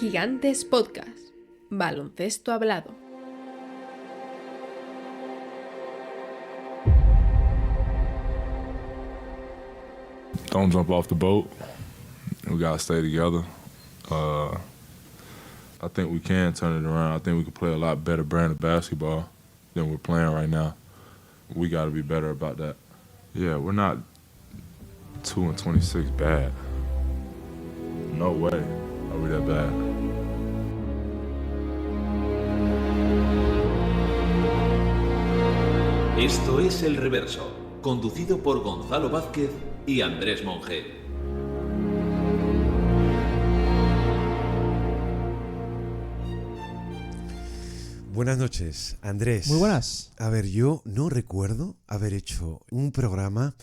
Gigantes Podcast, baloncesto hablado. Don't jump off the boat. We gotta stay together. I think we can turn it around. I think we can play a lot better brand of basketball than we're playing right now. We gotta be better about that. Yeah, we're not 2-26 bad. No way are we that bad. Esto es El Reverso, conducido por Gonzalo Vázquez y Andrés Monge. Buenas noches, Andrés. Muy buenas. A ver, yo no recuerdo haber hecho un programa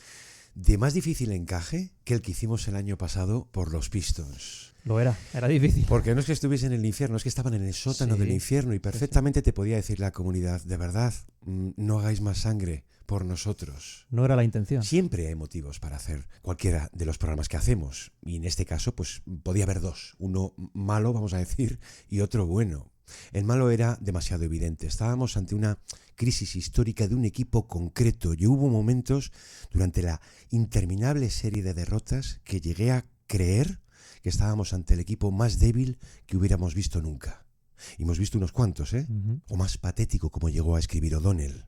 de más difícil encaje que el que hicimos el año pasado por los Pistons. Lo era difícil. Porque no es que estuviesen en el infierno, es que estaban en el sótano del infierno y perfectamente te podía decir la comunidad, de verdad, no hagáis más sangre por nosotros. No era la intención. Siempre hay motivos para hacer cualquiera de los programas que hacemos. Y en este caso, pues podía haber dos. Uno malo, vamos a decir, y otro bueno. El malo era demasiado evidente. Estábamos ante una crisis histórica de un equipo concreto y hubo momentos durante la interminable serie de derrotas que llegué a creer que estábamos ante el equipo más débil que hubiéramos visto nunca. Y hemos visto unos cuantos, ¿eh? O más patético, como llegó a escribir O'Donnell.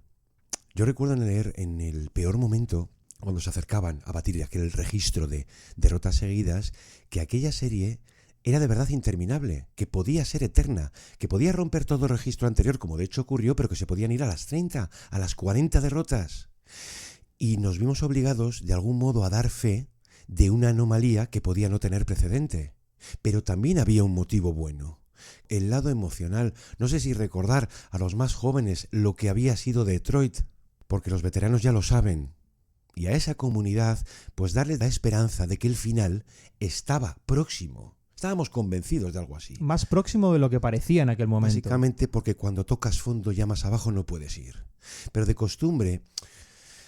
Yo recuerdo leer en el peor momento, cuando se acercaban a batir aquel registro de derrotas seguidas, que aquella serie era de verdad interminable, que podía ser eterna, que podía romper todo el registro anterior, como de hecho ocurrió, pero que se podían ir a las 30, a las 40 derrotas. Y nos vimos obligados, de algún modo, a dar fe de una anomalía que podía no tener precedente. Pero también había un motivo bueno. El lado emocional. No sé si recordar a los más jóvenes lo que había sido Detroit, porque los veteranos ya lo saben. Y a esa comunidad, pues darle la esperanza de que el final estaba próximo. Estábamos convencidos de algo así. Más próximo de lo que parecía en aquel momento. Básicamente porque cuando tocas fondo ya más abajo no puedes ir. Pero de costumbre,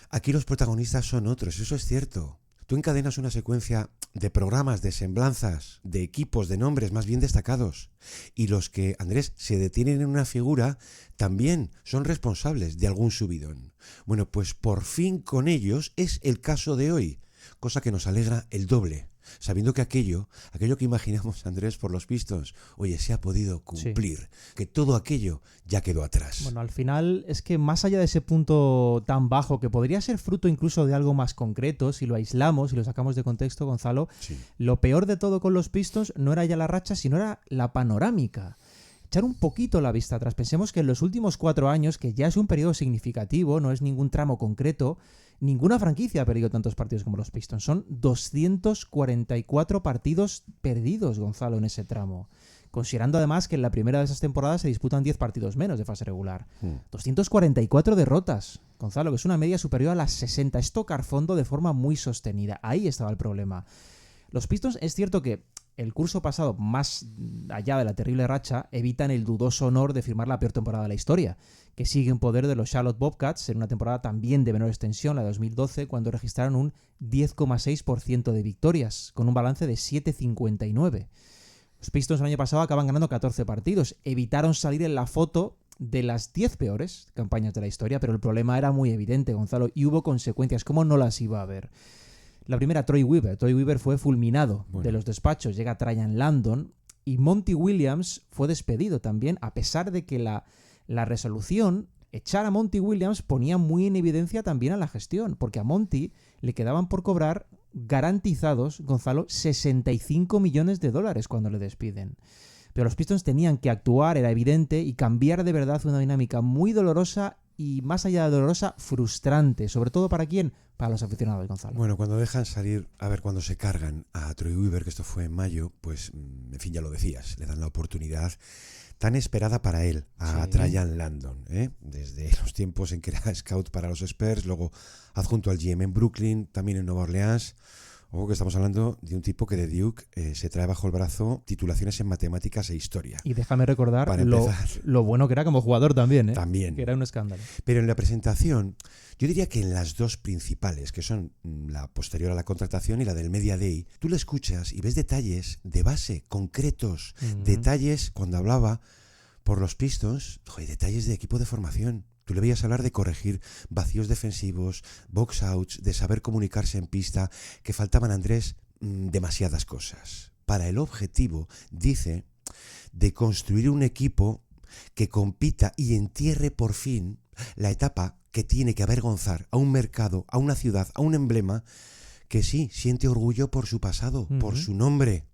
aquí los protagonistas son otros, eso es cierto. Tú encadenas una secuencia de programas, de semblanzas, de equipos, de nombres más bien destacados. Y los que, Andrés, se detienen en una figura también son responsables de algún subidón. Bueno, pues por fin con ellos es el caso de hoy, cosa que nos alegra el doble. Sabiendo que aquello que imaginamos, Andrés, por los Pistons, oye, se ha podido cumplir, sí. Que todo aquello ya quedó atrás. Bueno, al final es que más allá de ese punto tan bajo, que podría ser fruto incluso de algo más concreto, si lo aislamos y lo sacamos de contexto, Gonzalo, sí. Lo peor de todo con los Pistons no era ya la racha, sino era la panorámica. Echar un poquito la vista atrás. Pensemos que en los últimos 4 años, que ya es un periodo significativo, no es ningún tramo concreto, ninguna franquicia ha perdido tantos partidos como los Pistons. Son 244 partidos perdidos, Gonzalo, en ese tramo. Considerando además que en la primera de esas temporadas se disputan 10 partidos menos de fase regular. 244 derrotas, Gonzalo, que es una media superior a las 60. Es tocar fondo de forma muy sostenida. Ahí estaba el problema. Los Pistons, es cierto que el curso pasado, más allá de la terrible racha, evitan el dudoso honor de firmar la peor temporada de la historia, que sigue en poder de los Charlotte Bobcats en una temporada también de menor extensión, la de 2012, cuando registraron un 10,6% de victorias, con un balance de 7,59. Los Pistons el año pasado acaban ganando 14 partidos, evitaron salir en la foto de las 10 peores campañas de la historia, pero el problema era muy evidente, Gonzalo, y hubo consecuencias. ¿Cómo no las iba a haber? La primera, Troy Weaver. Troy Weaver fue fulminado de los despachos. Llega Trajan Landon y Monty Williams fue despedido también, a pesar de que la resolución, echar a Monty Williams, ponía muy en evidencia también a la gestión, porque a Monty le quedaban por cobrar garantizados, Gonzalo, $65 millones cuando le despiden. Pero los Pistons tenían que actuar, era evidente, y cambiar de verdad una dinámica muy dolorosa y, más allá de dolorosa, frustrante. ¿Sobre todo para quién? Para los aficionados, Gonzalo. Bueno, cuando dejan salir, cuando se cargan a Troy Weaver, que esto fue en mayo, pues, en fin, ya lo decías, le dan la oportunidad tan esperada para él, a Trajan Landon, desde los tiempos en que era scout para los Spurs, luego adjunto al GM en Brooklyn, también en Nueva Orleans. Ojo que estamos hablando de un tipo que de Duke se trae bajo el brazo titulaciones en matemáticas e historia. Y déjame recordar Para lo bueno que era como jugador también, ¿eh? También. Que era un escándalo. Pero en la presentación, yo diría que en las dos principales, que son la posterior a la contratación y la del Media Day, tú le escuchas y ves detalles de base, concretos, detalles cuando hablaba por los Pistons, detalles de equipo de formación. Tú le veías hablar de corregir vacíos defensivos, box outs, de saber comunicarse en pista, que faltaban, Andrés, demasiadas cosas. Para el objetivo, dice, de construir un equipo que compita y entierre por fin la etapa que tiene que avergonzar a un mercado, a una ciudad, a un emblema que sí, siente orgullo por su pasado, por su nombre.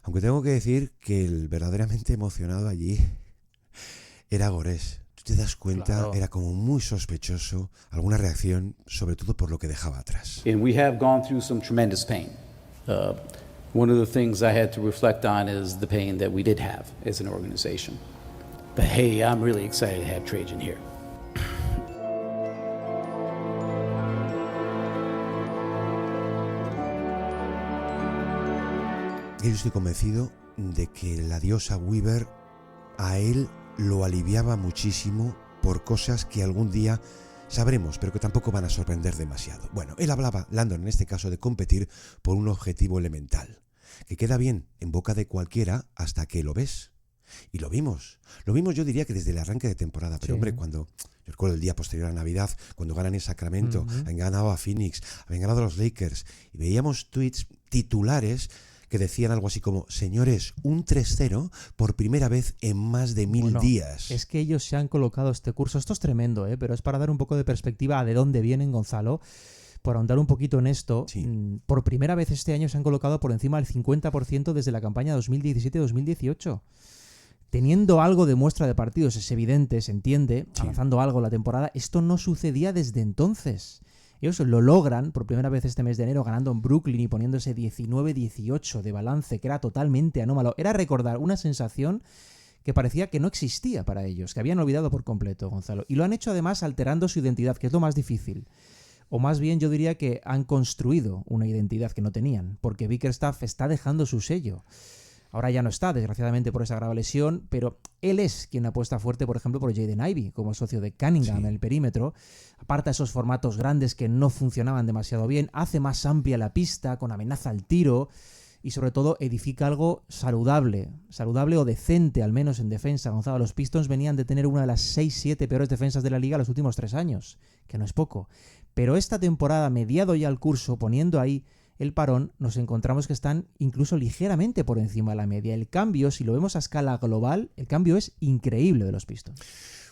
Aunque tengo que decir que el verdaderamente emocionado allí era Gorés. Tú te das cuenta, claro. Era como muy sospechoso, alguna reacción, sobre todo por lo que dejaba atrás. And we have gone through some tremendous pain. One of the things I had to reflect on is the pain that we did have as an organization. But hey, I'm really excited to have Trajan here. Yo estoy convencido de que la diosa Weaver a él lo aliviaba muchísimo por cosas que algún día sabremos, pero que tampoco van a sorprender demasiado. Bueno, él hablaba, Landon en este caso, de competir por un objetivo elemental, que queda bien en boca de cualquiera hasta que lo ves. Y lo vimos yo diría que desde el arranque de temporada, pero sí. Hombre, cuando, yo recuerdo el día posterior a Navidad, cuando ganan en Sacramento, han ganado a Phoenix, habían ganado a los Lakers, y veíamos tweets titulares que decían algo así como: señores, un 3-0 por primera vez en más de 1000 días. Es que ellos se han colocado este curso, esto es tremendo, pero es para dar un poco de perspectiva a de dónde vienen, Gonzalo. Por ahondar un poquito en esto, sí. Por primera vez este año se han colocado por encima del 50% desde la campaña 2017-2018. Teniendo algo de muestra de partidos, es evidente, se entiende, sí. Avanzando algo la temporada, esto no sucedía desde entonces. Ellos lo logran por primera vez este mes de enero ganando en Brooklyn y poniéndose 19-18 de balance, que era totalmente anómalo. Era recordar una sensación que parecía que no existía para ellos, que habían olvidado por completo, Gonzalo. Y lo han hecho además alterando su identidad, que es lo más difícil. O más bien yo diría que han construido una identidad que no tenían, porque Bickerstaff está dejando su sello. Ahora ya no está, desgraciadamente, por esa grave lesión, pero él es quien apuesta fuerte, por ejemplo, por Jaden Ivey, como socio de Cunningham en el perímetro. Aparta esos formatos grandes que no funcionaban demasiado bien, hace más amplia la pista, con amenaza al tiro, y sobre todo edifica algo saludable o decente, al menos en defensa. Gonzalo, los Pistons venían de tener una de las 6-7 peores defensas de la liga los últimos 3 años, que no es poco. Pero esta temporada, mediado ya el curso, poniendo ahí el parón, nos encontramos que están incluso ligeramente por encima de la media. El cambio, si lo vemos a escala global, el cambio es increíble de los Pistons.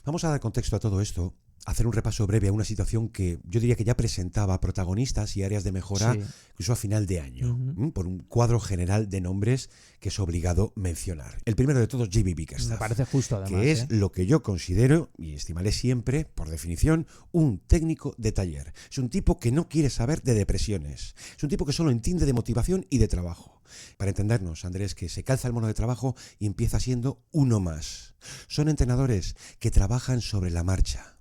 Vamos a dar contexto a todo esto, hacer un repaso breve a una situación que yo diría que ya presentaba protagonistas y áreas de mejora, sí. Incluso a final de año, por un cuadro general de nombres que es obligado mencionar. El primero de todos, J.B. Bickerstaff. Me parece justo, además. Que es lo que yo considero, y estimaré siempre, por definición, un técnico de taller. Es un tipo que no quiere saber de depresiones. Es un tipo que solo entiende de motivación y de trabajo. Para entendernos, Andrés, que se calza el mono de trabajo y empieza siendo uno más. Son entrenadores que trabajan sobre la marcha,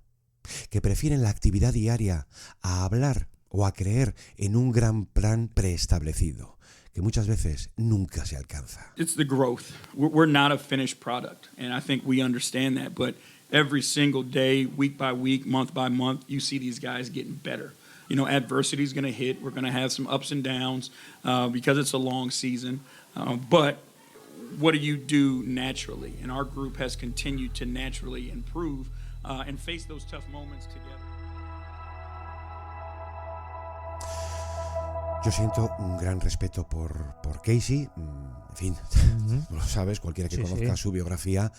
que prefieren la actividad diaria a hablar o a creer en un gran plan preestablecido, que muchas veces nunca se alcanza. It's the growth. We're not a finished product, and I think we understand that, but every single day, week by week, month by month, you see these guys getting better. You know, adversity is going to hit. We're going to have some ups and downs because it's a long season, but what do you do naturally? And our group has continued to naturally improve and face those tough moments together. Yo siento un gran respeto por Casey, en fin, lo sabes, cualquiera que conozca su biografía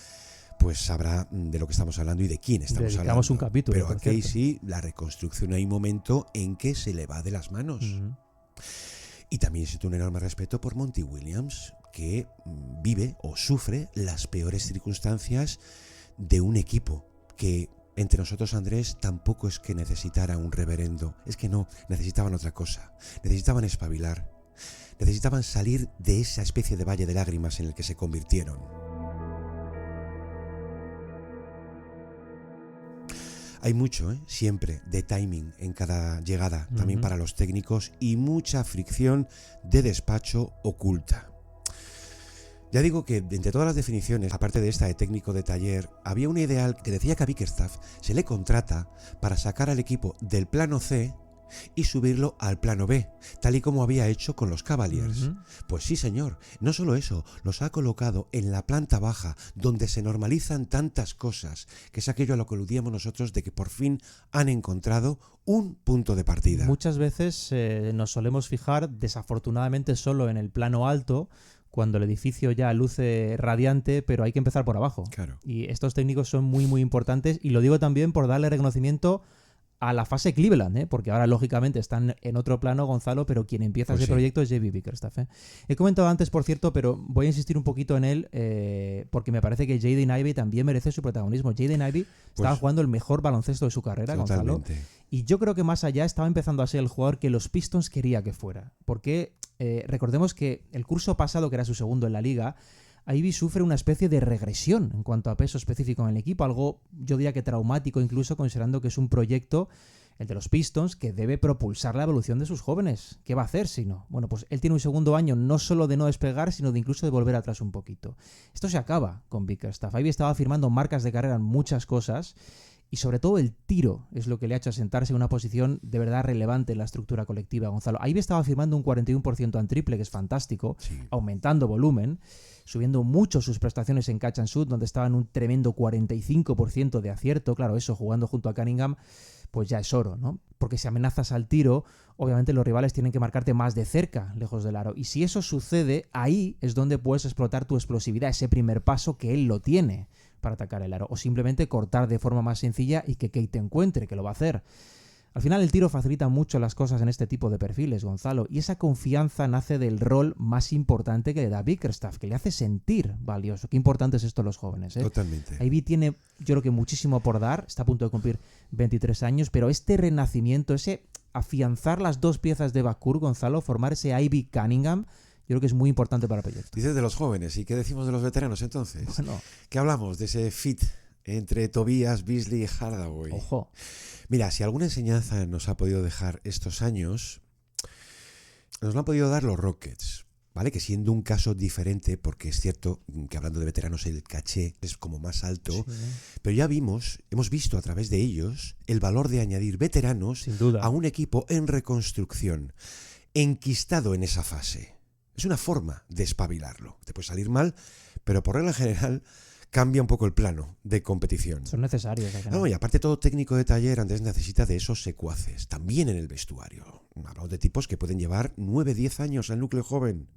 pues sabrá de lo que estamos hablando y de quién estamos hablando. Un capítulo. Pero a Casey, la reconstrucción, hay un momento en que se le va de las manos. Y también siento un enorme respeto por Monty Williams, que vive o sufre las peores circunstancias de un equipo que, entre nosotros, Andrés, tampoco es que necesitara un reverendo. Es que no, necesitaban otra cosa. Necesitaban espabilar. Necesitaban salir de esa especie de valle de lágrimas en el que se convirtieron. Hay mucho, siempre, de timing en cada llegada, también para los técnicos, y mucha fricción de despacho oculta. Ya digo que entre todas las definiciones, aparte de esta de técnico de taller, había un ideal que decía que a Bickerstaff se le contrata para sacar al equipo del plano C y subirlo al plano B, tal y como había hecho con los Cavaliers. Pues sí, señor, no solo eso, los ha colocado en la planta baja, donde se normalizan tantas cosas, que es aquello a lo que aludíamos nosotros de que por fin han encontrado un punto de partida. Muchas veces nos solemos fijar, desafortunadamente, solo en el plano alto, cuando el edificio ya luce radiante, pero hay que empezar por abajo. Claro. Y estos técnicos son muy, muy importantes, y lo digo también por darle reconocimiento a la fase Cleveland, porque ahora lógicamente están en otro plano, Gonzalo, pero quien empieza ese proyecto es J.B. Bickerstaff. He comentado antes, por cierto, pero voy a insistir un poquito en él, porque me parece que Jaden Ivey también merece su protagonismo. Jaden Ivey estaba jugando el mejor baloncesto de su carrera, totalmente. Gonzalo, y yo creo que más allá estaba empezando a ser el jugador que los Pistons quería que fuera, porque recordemos que el curso pasado, que era su segundo en la liga, Ivey sufre una especie de regresión en cuanto a peso específico en el equipo, algo yo diría que traumático, incluso considerando que es un proyecto, el de los Pistons, que debe propulsar la evolución de sus jóvenes. ¿Qué va a hacer si no? Bueno, pues él tiene un segundo año no solo de no despegar, sino de incluso de volver atrás un poquito. Esto se acaba con Bickerstaff. Ivey estaba firmando marcas de carrera en muchas cosas, y sobre todo el tiro es lo que le ha hecho asentarse en una posición de verdad relevante en la estructura colectiva, Gonzalo. Ivey estaba firmando un 41% en triple, que es fantástico, aumentando volumen, subiendo mucho sus prestaciones en catch and shoot, donde estaba en un tremendo 45% de acierto. Claro, eso jugando junto a Cunningham, pues ya es oro, ¿no? Porque si amenazas al tiro, obviamente los rivales tienen que marcarte más de cerca, lejos del aro. Y si eso sucede, ahí es donde puedes explotar tu explosividad, ese primer paso que él lo tiene para atacar el aro. O simplemente cortar de forma más sencilla y que Kate te encuentre, que lo va a hacer. Al final el tiro facilita mucho las cosas en este tipo de perfiles, Gonzalo, y esa confianza nace del rol más importante que le da Bickerstaff, que le hace sentir valioso. Qué importante es esto a los jóvenes, Totalmente. Ivey tiene, yo creo que muchísimo por dar, está a punto de cumplir 23 años, pero este renacimiento, ese afianzar las dos piezas de backcourt, Gonzalo, formar ese Ivey Cunningham, yo creo que es muy importante para el proyecto. Dices de los jóvenes, ¿y qué decimos de los veteranos entonces? Bueno, ¿Qué hablamos de ese fit entre Tobias, Beasley y Hardaway? Ojo. Mira, si alguna enseñanza nos ha podido dejar estos años, nos lo han podido dar los Rockets, ¿vale? Que siendo un caso diferente, porque es cierto que hablando de veteranos el caché es como más alto, pero ya hemos visto a través de ellos el valor de añadir veteranos sin duda a un equipo en reconstrucción, enquistado en esa fase. Es una forma de espabilarlo. Te puede salir mal, pero por regla general cambia un poco el plano de competición. Son necesarios. No, y aparte todo técnico de taller antes necesita de esos secuaces, también en el vestuario. Hablamos de tipos que pueden llevar 9-10 años al núcleo joven.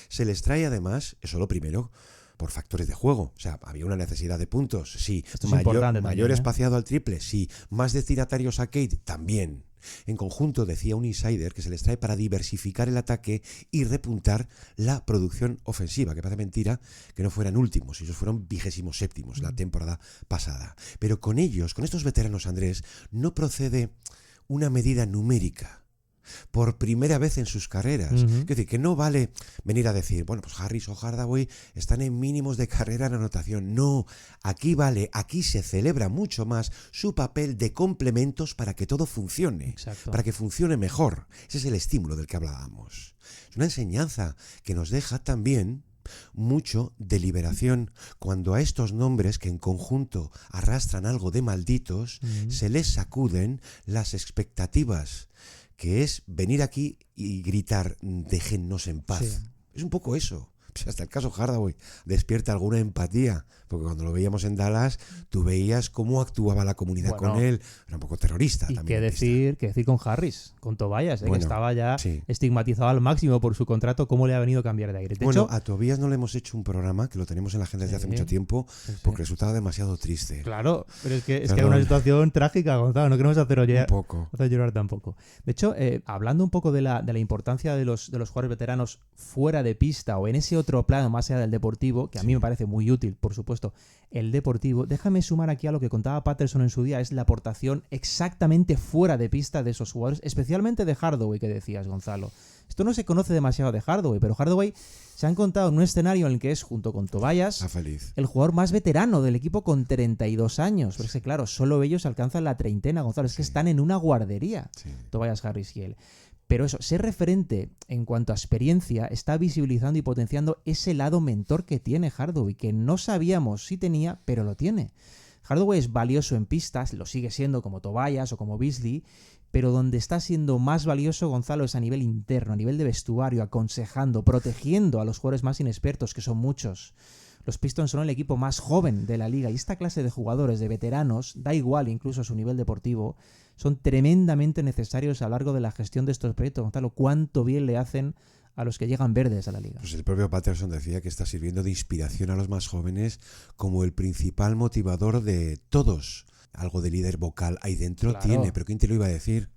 Se les trae además, eso lo primero, por factores de juego. O sea, había una necesidad de puntos, sí. Mayor espaciado al triple, sí. Más destinatarios a Kate, también. En conjunto, decía un insider, que se les trae para diversificar el ataque y repuntar la producción ofensiva, que parece mentira que no fueran últimos, ellos fueron 27º la temporada pasada. Pero con ellos, con estos veteranos, Andrés, no procede una medida numérica por primera vez en sus carreras. Es decir, que no vale venir a decir, bueno, pues Harris o Hardaway están en mínimos de carrera en anotación. No, aquí se celebra mucho más su papel de complementos para que todo funcione. Exacto. Para que funcione mejor. Ese es el estímulo del que hablábamos. Es una enseñanza que nos deja también mucho de liberación cuando a estos nombres que en conjunto arrastran algo de malditos se les sacuden las expectativas, que es venir aquí y gritar déjennos en paz. Sí. Es un poco eso. Pues hasta el caso Hardaway despierta alguna empatía, porque cuando lo veíamos en Dallas, tú veías cómo actuaba la comunidad con él. Era un poco terrorista. Y también qué decir con Harris, con Tobias, que estaba ya estigmatizado al máximo por su contrato, cómo le ha venido a cambiar de aire. De hecho, a Tobias no le hemos hecho un programa, que lo tenemos en la agenda desde hace mucho tiempo, porque resultaba demasiado triste. Claro, pero es que era una situación trágica, Gonzalo, no queremos hacer llorar tampoco. De hecho, hablando un poco de la importancia de los jugadores veteranos fuera de pista o en ese otro plano más allá del deportivo, que a mí me parece muy útil, por supuesto, el deportivo, déjame sumar aquí a lo que contaba Patterson en su día, es la aportación exactamente fuera de pista de esos jugadores, especialmente de Hardaway, que decías, Gonzalo. Esto no se conoce demasiado de Hardaway, pero Hardaway se ha encontrado en un escenario en el que es, junto con Tobias, el jugador más veterano del equipo con 32 años. Pero es que, claro, solo ellos alcanzan la treintena, Gonzalo. Es que están en una guardería, Tobias Harris y él. Pero eso, ser referente en cuanto a experiencia está visibilizando y potenciando ese lado mentor que tiene Hardaway, que no sabíamos si tenía, pero lo tiene. Hardaway es valioso en pistas, lo sigue siendo como Tobias o como Beasley, pero donde está siendo más valioso, Gonzalo, es a nivel interno, a nivel de vestuario, aconsejando, protegiendo a los jugadores más inexpertos, que son muchos. Los Pistons son el equipo más joven de la liga y esta clase de jugadores, de veteranos, da igual incluso su nivel deportivo, son tremendamente necesarios a lo largo de la gestión de estos proyectos. Gonzalo, cuánto bien le hacen a los que llegan verdes a la liga. Pues el propio Patterson decía que está sirviendo de inspiración a los más jóvenes como el principal motivador de todos. Algo de líder vocal ahí dentro tiene, pero ¿quién te lo iba a decir?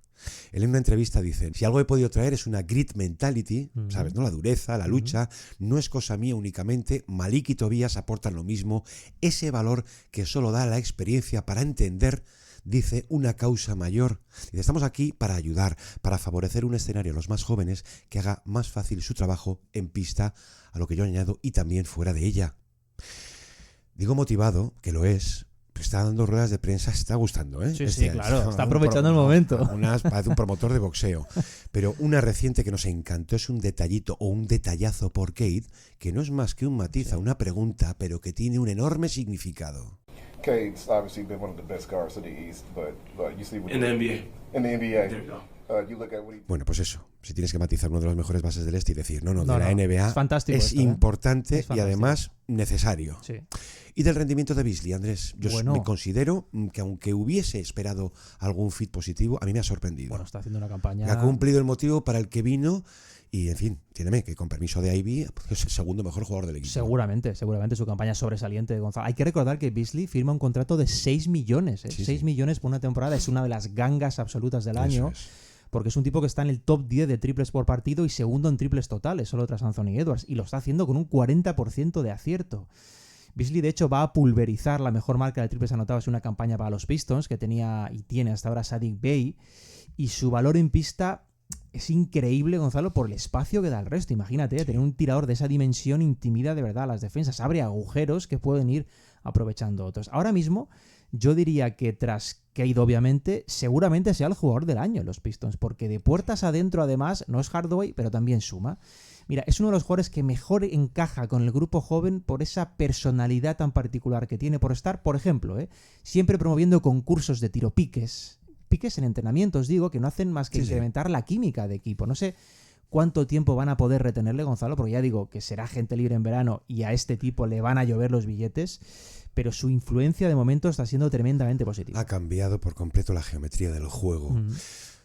Él en una entrevista dice, si algo he podido traer es una grit mentality, ¿sabes? ¿No? La dureza, la lucha, no es cosa mía únicamente, Malik y Tobias aportan lo mismo, ese valor que solo da la experiencia para entender, dice, una causa mayor. Dice, estamos aquí para ayudar, para favorecer un escenario a los más jóvenes que haga más fácil su trabajo en pista, a lo que yo añado, y también fuera de ella. Digo motivado, que lo es, está dando ruedas de prensa, se está gustando, ¿eh? Sí, claro, está aprovechando el momento. Parece un promotor de boxeo. Pero una reciente que nos encantó es un detallito o un detallazo por Cade, que no es más que un matiz a una pregunta, pero que tiene un enorme significado. Cade's obviously been one of the best guards of the East, but you see what in the NBA. In the NBA. There you go. Bueno, pues eso, si tienes que matizar uno de los mejores bases del este y decir, de la NBA, es fantástico, es esto, importante es y además necesario. Sí. Y del rendimiento de Beasley, Andrés, yo me considero que aunque hubiese esperado algún fit positivo, a mí me ha sorprendido. Bueno, está haciendo una campaña... Ha cumplido el motivo para el que vino y, en fin, entiéndeme, que con permiso de Ivy es el segundo mejor jugador del equipo. Seguramente su campaña es sobresaliente, Gonzalo. Hay que recordar que Beasley firma un contrato de 6 millones. 6 millones por una temporada, es una de las gangas absolutas del año. Porque es un tipo que está en el top 10 de triples por partido y segundo en triples totales, solo tras Anthony Edwards, y lo está haciendo con un 40% de acierto. Beasley, de hecho, va a pulverizar la mejor marca de triples anotados en una campaña para los Pistons, que tenía y tiene hasta ahora Saddiq Bey, y su valor en pista es increíble, Gonzalo, por el espacio que da al resto. Imagínate, tener un tirador de esa dimensión intimida de verdad a las defensas, abre agujeros que pueden ir aprovechando otros. Ahora mismo, yo diría que tras Cade, obviamente, seguramente sea el jugador del año en los Pistons, porque de puertas adentro, además, no es Hardaway, pero también suma. Mira, es uno de los jugadores que mejor encaja con el grupo joven por esa personalidad tan particular que tiene, por estar, por ejemplo, siempre promoviendo concursos de tiro, piques en entrenamientos, digo, que no hacen más que incrementar la química de equipo. No sé cuánto tiempo van a poder retenerle, Gonzalo, porque ya digo que será gente libre en verano y a este tipo le van a llover los billetes, pero su influencia de momento está siendo tremendamente positiva. Ha cambiado por completo la geometría del juego.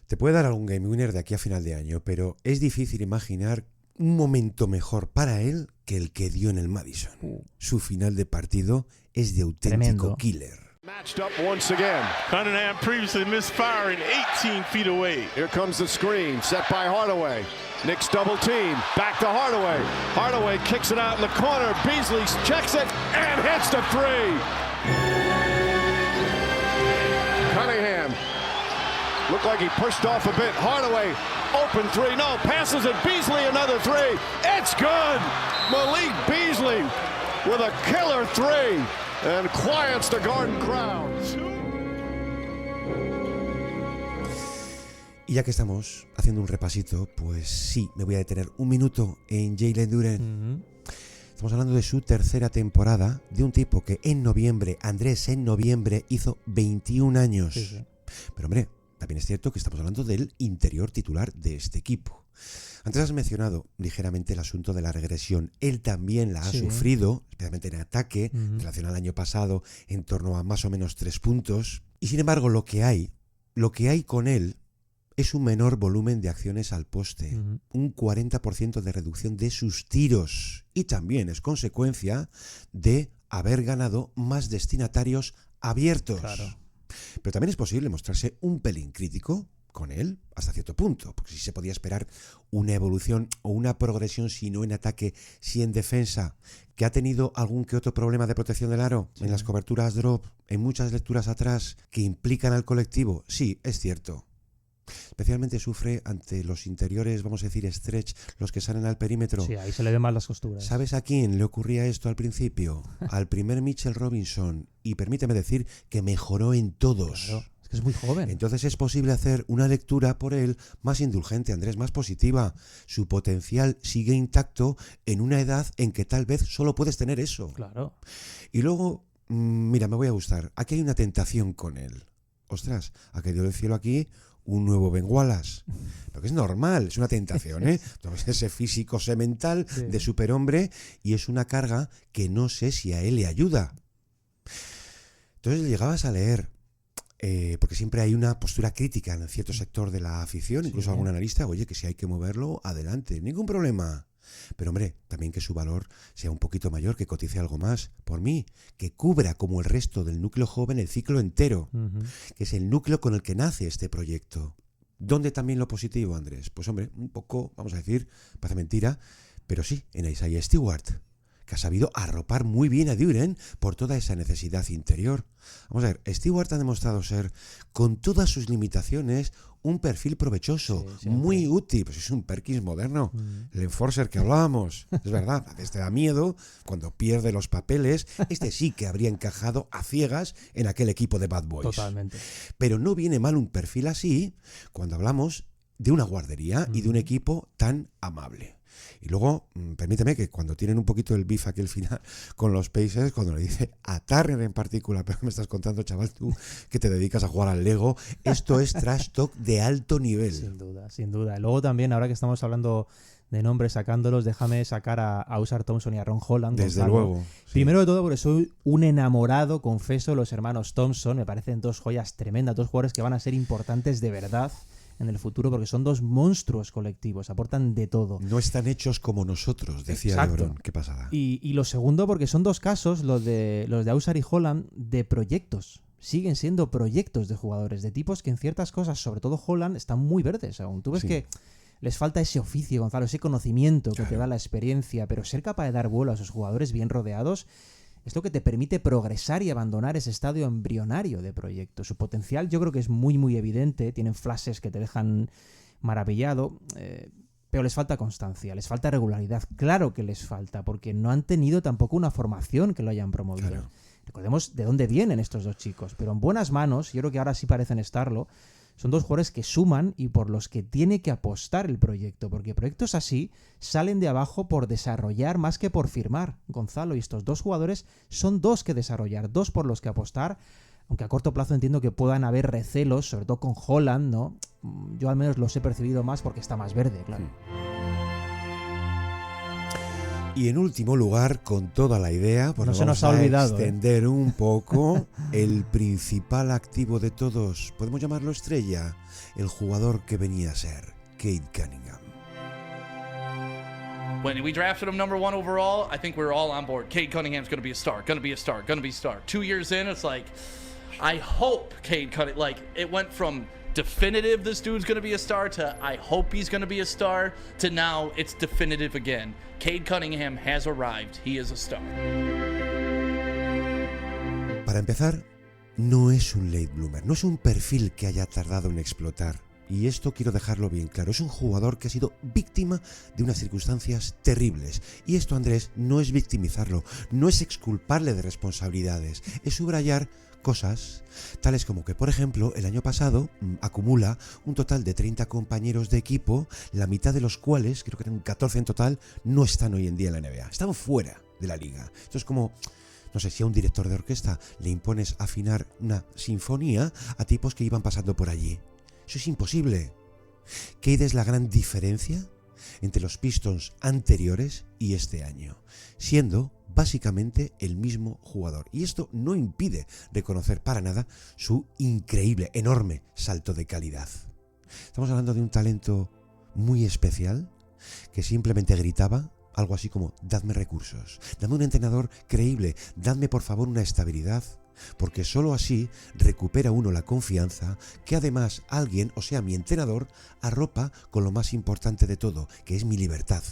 Te puede dar algún game winner de aquí a final de año, pero es difícil imaginar un momento mejor para él que el que dio en el Madison. Su final de partido es de auténtico killer. Matched up once again. Cunningham previously misfiring 18 feet away. Here comes the screen set by Hardaway. Knicks double team. Back to Hardaway. Hardaway kicks it out in the corner. Beasley checks it and hits the three. Cunningham looked like he pushed off a bit. Hardaway open three. No, passes it. Beasley another three. It's good. Malik Beasley with a killer three. And quiets the Garden crowd. Y ya que estamos haciendo un repasito, pues sí, me voy a detener un minuto en Jalen Duren. Estamos hablando de su tercera temporada, de un tipo que en noviembre hizo 21 años. Sí. Pero hombre, también es cierto que estamos hablando del interior titular de este equipo. Antes has mencionado ligeramente el asunto de la regresión. Él también la ha sufrido, especialmente en ataque, en relación al año pasado, en torno a más o menos 3 puntos. Y sin embargo, lo que hay con él es un menor volumen de acciones al poste, un 40% de reducción de sus tiros. Y también es consecuencia de haber ganado más destinatarios abiertos. Claro. Pero también es posible mostrarse un pelín crítico con él hasta cierto punto, porque sí se podía esperar una evolución o una progresión, si no en ataque, si en defensa, que ha tenido algún que otro problema de protección del aro, en las coberturas drop, en muchas lecturas atrás, que implican al colectivo. Sí, es cierto. Especialmente sufre ante los interiores, vamos a decir, stretch, los que salen al perímetro. Sí, ahí se le ven más las costuras. ¿Sabes a quién le ocurría esto al principio? Al primer Mitchell Robinson. Y permíteme decir que mejoró en todos. Claro, es que es muy joven. Entonces es posible hacer una lectura por él más indulgente, Andrés, más positiva. Su potencial sigue intacto en una edad en que tal vez solo puedes tener eso. Claro. Y luego, mira, me voy a gustar. Aquí hay una tentación con él. Ostras, ha caído del cielo aquí un nuevo Ben Wallace. Pero que es normal, es una tentación, ¿eh? Entonces, ese físico semental de superhombre, y es una carga que no sé si a él le ayuda. Entonces llegabas a leer, porque siempre hay una postura crítica en cierto sector de la afición, incluso algún analista, oye, que si hay que moverlo, adelante, ningún problema. Pero hombre, también que su valor sea un poquito mayor, que cotice algo más por mí, que cubra como el resto del núcleo joven el ciclo entero, que es el núcleo con el que nace este proyecto. ¿Dónde también lo positivo, Andrés? Pues hombre, un poco, vamos a decir, parece mentira, pero sí, en Isaiah Stewart, que ha sabido arropar muy bien a Duren por toda esa necesidad interior. Vamos a ver, Stewart ha demostrado ser, con todas sus limitaciones, un perfil provechoso, muy útil. Pues es un Perkins moderno, el enforcer que hablábamos. Es verdad, este da miedo cuando pierde los papeles. Este sí que habría encajado a ciegas en aquel equipo de Bad Boys. Totalmente. Pero no viene mal un perfil así cuando hablamos de una guardería y de un equipo tan amable. Y luego, permíteme que cuando tienen un poquito el beef aquí al final con los Pacers, cuando le dice a Turner en particular, pero me estás contando, chaval, tú que te dedicas a jugar al Lego, esto es trash talk de alto nivel. Sin duda, sin duda. Luego también, ahora que estamos hablando de nombres, sacándolos, déjame sacar a Ausar Thompson y a Ron Holland. Desde Gonzalo. luego. Sí. Primero de todo, porque soy un enamorado, confeso, de los hermanos Thompson. Me parecen dos joyas tremendas, dos jugadores que van a ser importantes de verdad en el futuro, porque son dos monstruos colectivos, aportan de todo. No están hechos como nosotros, decía LeBron. Qué pasada. Y lo segundo, porque son dos casos, los de Ausar y Holland, de proyectos. Siguen siendo proyectos de jugadores, de tipos que en ciertas cosas, sobre todo Holland, están muy verdes aún. Tú ves que les falta ese oficio, Gonzalo, ese conocimiento que te da la experiencia, pero ser capaz de dar vuelo a esos jugadores bien rodeados es lo que te permite progresar y abandonar ese estadio embrionario de proyecto. Su potencial yo creo que es muy, muy evidente. Tienen flashes que te dejan maravillado, pero les falta constancia, les falta regularidad. Claro que les falta, porque no han tenido tampoco una formación que lo hayan promovido. Claro. Recordemos de dónde vienen estos dos chicos, pero en buenas manos, yo creo que ahora sí parecen estarlo. Son dos jugadores que suman y por los que tiene que apostar el proyecto, porque proyectos así salen de abajo por desarrollar más que por firmar, Gonzalo, y estos dos jugadores son dos que desarrollar, dos por los que apostar, aunque a corto plazo entiendo que puedan haber recelos, sobre todo con Holland, ¿no? Yo al menos los he percibido más porque está más verde, claro. Y en último lugar, con toda la idea, pues no se nos ha olvidado, extender un poco, el principal activo de todos, podemos llamarlo estrella, el jugador que venía a ser, Cade Cunningham. When we drafted him number 1 overall, I think we were all on board. Cade Cunningham's going to be a star, going to be a star, going to be a star. 2 years in, it's like, I hope Cade Cunningham, like, it went from definitive this dude's going to be a star to I hope he's going to be a star to now it's definitive again. Cade Cunningham has arrived. He is a star. Para empezar, no es un late bloomer, no es un perfil que haya tardado en explotar. Y esto quiero dejarlo bien claro, es un jugador que ha sido víctima de unas circunstancias terribles. Y esto, Andrés, no es victimizarlo, no es exculparle de responsabilidades, es subrayar cosas tales como que, por ejemplo, el año pasado acumula un total de 30 compañeros de equipo, la mitad de los cuales, creo que eran 14 en total, no están hoy en día en la NBA, están fuera de la liga. Esto es como, no sé, si a un director de orquesta le impones afinar una sinfonía a tipos que iban pasando por allí. Eso es imposible. Cade es la gran diferencia entre los Pistons anteriores y este año, siendo básicamente el mismo jugador. Y esto no impide reconocer para nada su increíble, enorme salto de calidad. Estamos hablando de un talento muy especial que simplemente gritaba algo así como: dadme recursos, dame un entrenador creíble, dadme por favor una estabilidad. porque solo así recupera uno la confianza que además alguien, o sea mi entrenador, arropa con lo más importante de todo, que es mi libertad.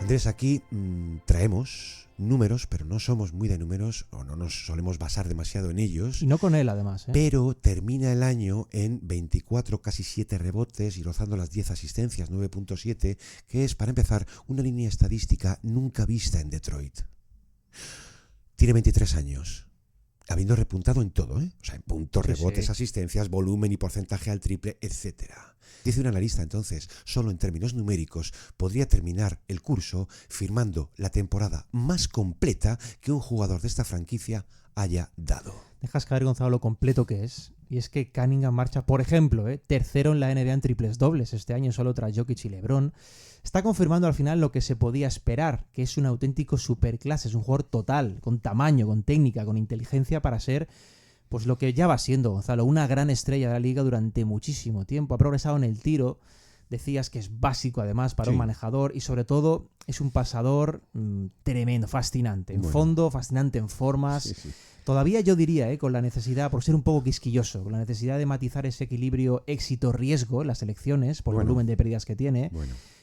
Andrés, aquí traemos números, pero no somos muy de números o no nos solemos basar demasiado en ellos. Y no con él, además. Pero termina el año en 24, casi 7 rebotes y rozando las 10 asistencias, 9.7, que es, para empezar, una línea estadística nunca vista en Detroit. Tiene 23 años, habiendo repuntado en todo, O sea, en puntos, rebotes, asistencias, volumen y porcentaje al triple, etcétera. Dice un analista entonces, solo en términos numéricos, podría terminar el curso firmando la temporada más completa que un jugador de esta franquicia haya dado. Dejas caer, Gonzalo, lo completo que es. Y es que Cunningham marcha, por ejemplo, tercero en la NBA en triples dobles este año, solo tras Jokic y LeBron. Está confirmando al final lo que se podía esperar, que es un auténtico superclase, es un jugador total, con tamaño, con técnica, con inteligencia para ser... pues lo que ya va siendo, Gonzalo, una gran estrella de la liga durante muchísimo tiempo. Ha progresado en el tiro, decías que es básico además para un manejador y sobre todo es un pasador tremendo, fascinante. En fondo, fascinante en formas. Sí. Todavía yo diría, con la necesidad, por ser un poco quisquilloso, con la necesidad de matizar ese equilibrio éxito-riesgo en las elecciones, por el volumen de pérdidas que tiene.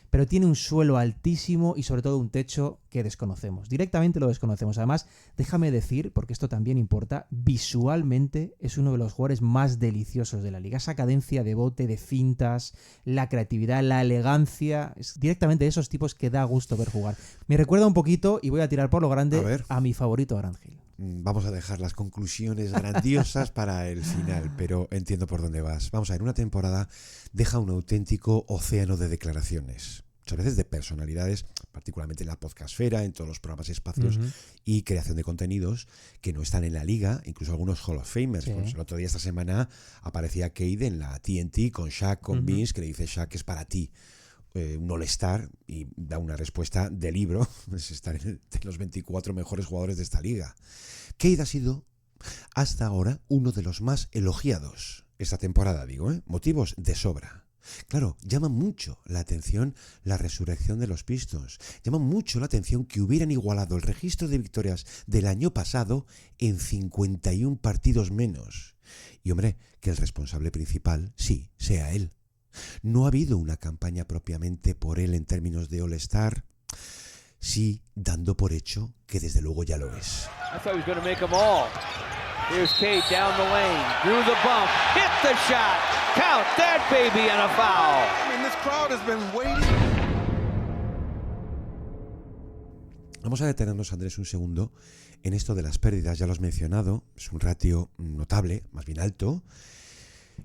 Pero tiene un suelo altísimo y sobre todo un techo que desconocemos. Directamente lo desconocemos. Además, déjame decir, porque esto también importa, visualmente es uno de los jugadores más deliciosos de la liga. Esa cadencia de bote, de fintas, la creatividad, la elegancia, es directamente de esos tipos que da gusto ver jugar. Me recuerda un poquito, y voy a tirar por lo grande, a mi favorito Grant Hill. Vamos a dejar las conclusiones grandiosas para el final, pero entiendo por dónde vas. Vamos a ver, una temporada deja un auténtico océano de declaraciones, muchas veces de personalidades, particularmente en la podcastfera, en todos los programas espacios y creación de contenidos que no están en la liga, incluso algunos Hall of Famers. Pues el otro día, esta semana, aparecía Cade en la TNT con Shaq, con Vince, que le dice: Shaq, es para ti. Un all-star, y da una respuesta de libro, es estar entre los 24 mejores jugadores de esta liga. Cade ha sido hasta ahora uno de los más elogiados esta temporada, digo, motivos de sobra. Claro, llama mucho la atención la resurrección de los Pistons, llama mucho la atención que hubieran igualado el registro de victorias del año pasado en 51 partidos menos. Y hombre, que el responsable principal, sí, sea él. No ha habido una campaña propiamente por él en términos de All-Star, sí dando por hecho que desde luego ya lo es. I thought he was going to make them all. Here's Cade down the lane, drew the bump, hit the shot, count that baby and a foul. I mean, this crowd has been waiting. Vamos a detenernos, Andrés, un segundo en esto de las pérdidas. Ya lo has mencionado, es un ratio notable, más bien alto.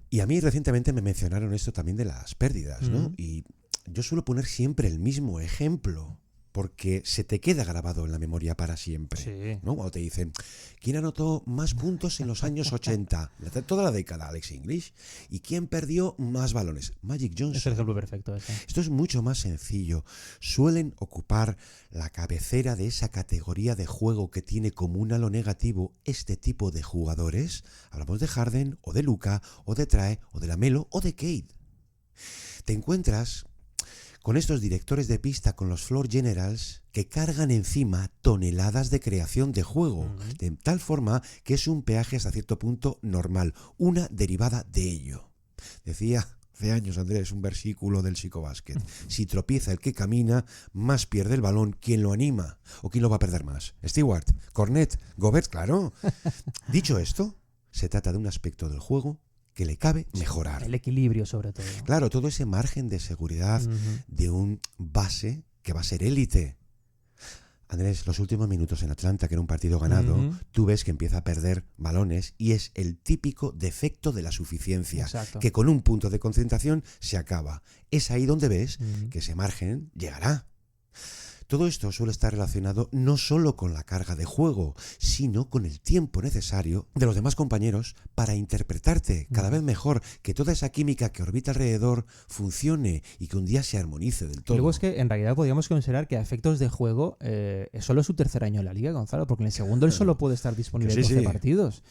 Y a mí recientemente me mencionaron esto también de las pérdidas, ¿no? Y yo suelo poner siempre el mismo ejemplo, porque se te queda grabado en la memoria para siempre, ¿no? Cuando te dicen, ¿quién anotó más puntos en los años 80? Toda la década, Alex English. ¿Y quién perdió más balones? Magic Johnson. Es el ejemplo perfecto ese. Esto es mucho más sencillo. Suelen ocupar la cabecera de esa categoría de juego que tiene como un halo negativo este tipo de jugadores. Hablamos de Harden, o de Luka, o de Trae, o de LaMelo, o de Cade. Te encuentras con estos directores de pista, con los floor generals, que cargan encima toneladas de creación de juego, de tal forma que es un peaje hasta cierto punto normal, una derivada de ello. Decía hace años, Andrés, un versículo del psicobásquet: si tropieza el que camina, más pierde el balón quien lo anima. ¿O quién lo va a perder más? Stewart, Cornet, Gobert, claro. Dicho esto, se trata de un aspecto del juego que le cabe mejorar. El equilibrio, sobre todo. Claro, todo ese margen de seguridad de un base que va a ser élite. Andrés, los últimos minutos en Atlanta, que era un partido ganado, tú ves que empieza a perder balones y es el típico defecto de la suficiencia. Exacto. Que con un punto de concentración se acaba. Es ahí donde ves que ese margen llegará. Todo esto suele estar relacionado no solo con la carga de juego, sino con el tiempo necesario de los demás compañeros para interpretarte cada vez mejor, que toda esa química que orbita alrededor funcione y que un día se armonice del todo. Y luego es que en realidad podríamos considerar que a efectos de juego solo es su tercer año en la liga, Gonzalo, porque en el segundo él solo puede estar disponible en 12 partidos.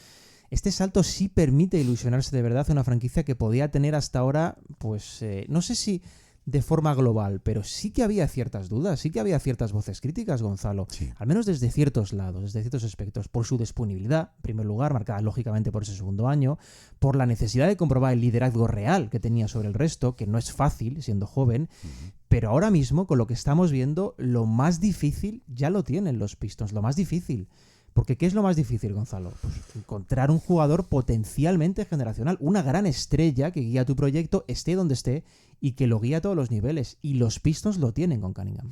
Este salto sí permite ilusionarse de verdad a una franquicia que podía tener hasta ahora, pues no sé si de forma global, pero sí que había ciertas dudas, sí que había ciertas voces críticas, Gonzalo, al menos desde ciertos lados, desde ciertos aspectos, por su disponibilidad, en primer lugar, marcada lógicamente por ese segundo año, por la necesidad de comprobar el liderazgo real que tenía sobre el resto, que no es fácil siendo joven, pero ahora mismo, con lo que estamos viendo, lo más difícil ya lo tienen los Pistons, lo más difícil. Porque ¿qué es lo más difícil, Gonzalo? Pues encontrar un jugador potencialmente generacional, una gran estrella que guía tu proyecto, esté donde esté, y que lo guía a todos los niveles. Y los Pistons lo tienen con Cunningham.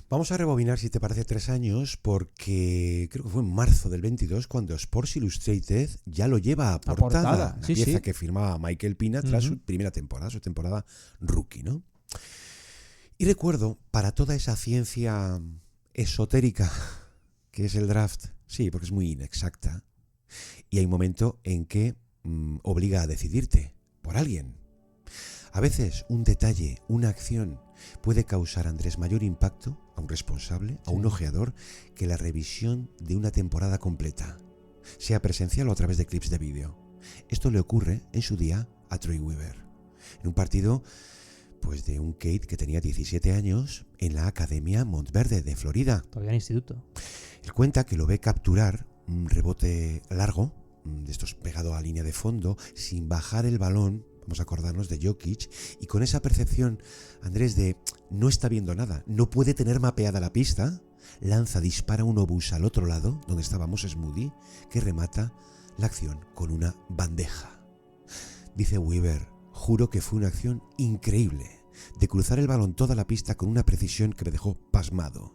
Vamos a rebobinar, si te parece, 3 años, porque creo que fue en marzo del 22 cuando Sports Illustrated ya lo lleva a portada. La pieza que firmaba Michael Pina tras su primera temporada, su temporada rookie, ¿no? Y recuerdo, para toda esa ciencia esotérica que es el draft, sí, porque es muy inexacta, y hay un momento en que obliga a decidirte por alguien. A veces un detalle, una acción, puede causar, Andrés, mayor impacto a un responsable, a un ojeador, que la revisión de una temporada completa, sea presencial o a través de clips de vídeo. Esto le ocurre en su día a Troy Weaver, en un partido pues de un Cade que tenía 17 años en la Academia Montverde de Florida. Todavía en instituto. Él cuenta que lo ve capturar un rebote largo, de estos pegado a línea de fondo, sin bajar el balón, vamos a acordarnos de Jokic, y con esa percepción, Andrés, de no está viendo nada, no puede tener mapeada la pista, dispara un obús al otro lado, donde estaba Moses Moody, que remata la acción con una bandeja. Dice Weaver: juro que fue una acción increíble, de cruzar el balón toda la pista con una precisión que me dejó pasmado.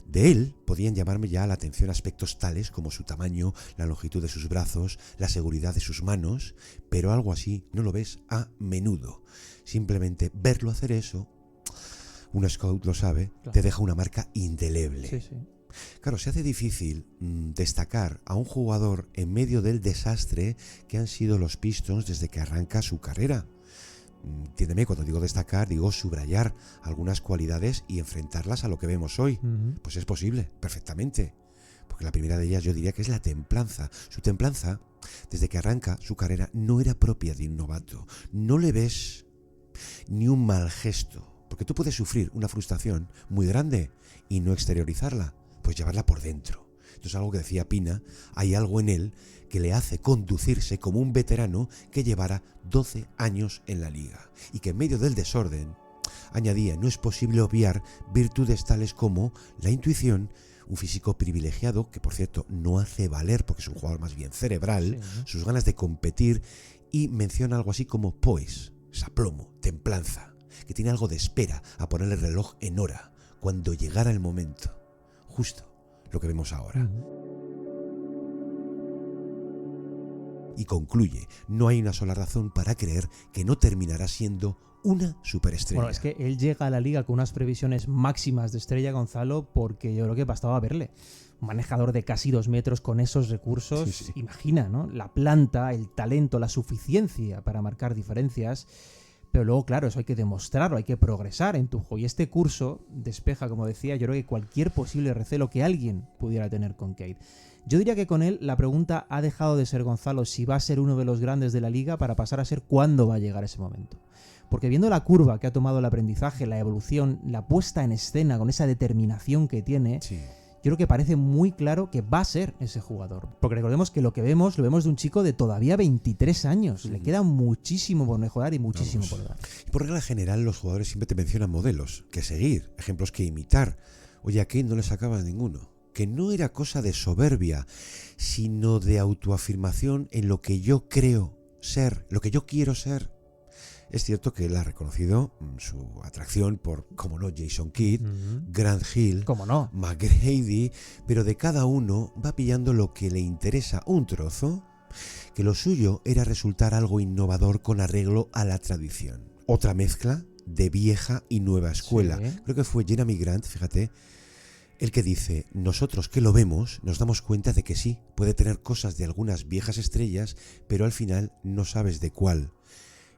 De él podían llamarme ya la atención aspectos tales como su tamaño, la longitud de sus brazos, la seguridad de sus manos, pero algo así no lo ves a menudo. Simplemente verlo hacer eso, un scout lo sabe, te deja una marca indeleble. Sí, sí. Claro, se hace difícil destacar a un jugador en medio del desastre que han sido los Pistons desde que arranca su carrera. Entiéndeme, cuando digo destacar, digo subrayar algunas cualidades y enfrentarlas a lo que vemos hoy. Pues es posible, perfectamente. Porque la primera de ellas yo diría que es la templanza. Su templanza, desde que arranca su carrera, no era propia de un novato. No le ves ni un mal gesto. Porque tú puedes sufrir una frustración muy grande y no exteriorizarla, pues llevarla por dentro. Esto es algo que decía Pina, hay algo en él que le hace conducirse como un veterano que llevara 12 años en la liga y que en medio del desorden, añadía, no es posible obviar virtudes tales como la intuición, un físico privilegiado que por cierto no hace valer porque es un jugador más bien cerebral, sus ganas de competir, y menciona algo así como poise, aplomo, templanza, que tiene algo de espera a poner el reloj en hora cuando llegara el momento, justo lo que vemos ahora. Y concluye, no hay una sola razón para creer que no terminará siendo una superestrella. Bueno, es que él llega a la liga con unas previsiones máximas de estrella, Gonzalo, porque yo creo que bastaba verle. Un manejador de casi 2 metros con esos recursos, imagina, ¿no? La planta, el talento, la suficiencia para marcar diferencias. Pero luego, claro, eso hay que demostrarlo, hay que progresar en tu juego. Y este curso despeja, como decía, yo creo que cualquier posible recelo que alguien pudiera tener con Cade. Yo diría que con él la pregunta ha dejado de ser, Gonzalo, si va a ser uno de los grandes de la liga, para pasar a ser cuándo va a llegar ese momento. Porque viendo la curva que ha tomado el aprendizaje, la evolución, la puesta en escena con esa determinación que tiene, yo creo que parece muy claro que va a ser ese jugador. Porque recordemos que lo vemos de un chico de todavía 23 años. Le queda muchísimo por mejorar y muchísimo por dar. Y por regla general los jugadores siempre te mencionan modelos que seguir, ejemplos que imitar. Oye, a Kane no le sacabas ninguno. Que no era cosa de soberbia, sino de autoafirmación en lo que yo creo ser, lo que yo quiero ser. Es cierto que él ha reconocido su atracción por, como no, Jason Kidd, Grant Hill, McGrady, pero de cada uno va pillando lo que le interesa un trozo, que lo suyo era resultar algo innovador con arreglo a la tradición. Otra mezcla de vieja y nueva escuela. Creo que fue Jeremy Grant, fíjate, el que dice, nosotros que lo vemos nos damos cuenta de que sí, puede tener cosas de algunas viejas estrellas, pero al final no sabes de cuál.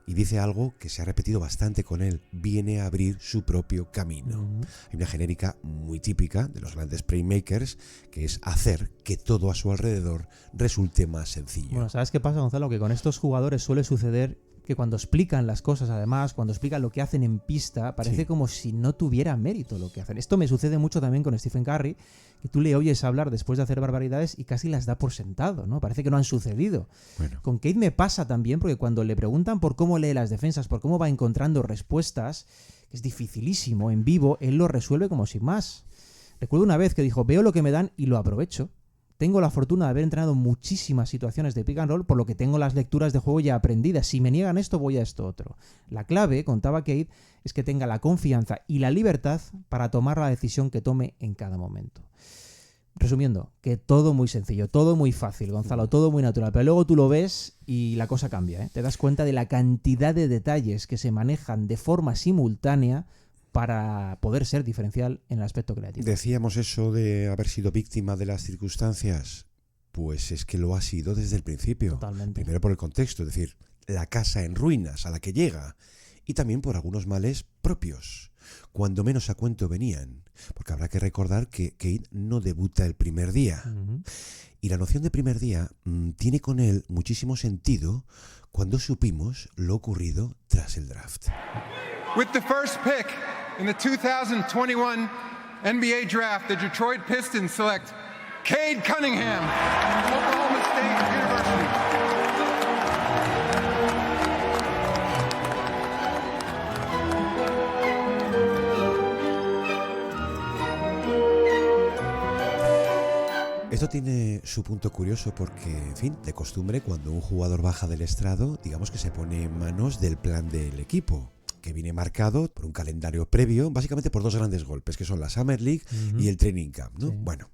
Y dice algo que se ha repetido bastante con él, viene a abrir su propio camino. Hay una genérica muy típica de los grandes playmakers, que es hacer que todo a su alrededor resulte más sencillo. Bueno, ¿sabes qué pasa, Gonzalo? Que con estos jugadores suele suceder que cuando explican las cosas, además, cuando explican lo que hacen en pista, parece como si no tuviera mérito lo que hacen. Esto me sucede mucho también con Stephen Curry, que tú le oyes hablar después de hacer barbaridades y casi las da por sentado, ¿no? Parece que no han sucedido. Bueno. Con Cade me pasa también, porque cuando le preguntan por cómo lee las defensas, por cómo va encontrando respuestas, que es dificilísimo en vivo, él lo resuelve como sin más. Recuerdo una vez que dijo, veo lo que me dan y lo aprovecho. Tengo la fortuna de haber entrenado muchísimas situaciones de pick and roll, por lo que tengo las lecturas de juego ya aprendidas. Si me niegan esto, voy a esto otro. La clave, contaba Cade, es que tenga la confianza y la libertad para tomar la decisión que tome en cada momento. Resumiendo, que todo muy sencillo, todo muy fácil, Gonzalo, todo muy natural. Pero luego tú lo ves y la cosa cambia, ¿eh? Te das cuenta de la cantidad de detalles que se manejan de forma simultánea para poder ser diferencial en el aspecto creativo. Decíamos eso de haber sido víctima de las circunstancias. Pues es que lo ha sido desde el principio. Totalmente. Primero por el contexto, es decir, la casa en ruinas a la que llega. Y también por algunos males propios, cuando menos a cuento venían. Porque habrá que recordar que Cade no debuta el primer día. Y la noción de primer día tiene con él muchísimo sentido cuando supimos lo ocurrido tras el draft. With the first pick in the 2021 NBA Draft, the Detroit Pistons select Cade Cunningham, Oklahoma State University. Esto tiene su punto curioso porque, en fin, de costumbre, cuando un jugador baja del estrado, digamos que se pone en manos del plan del equipo, que viene marcado por un calendario previo, básicamente por dos grandes golpes, que son la Summer League y el Training Camp, ¿no? Sí. Bueno,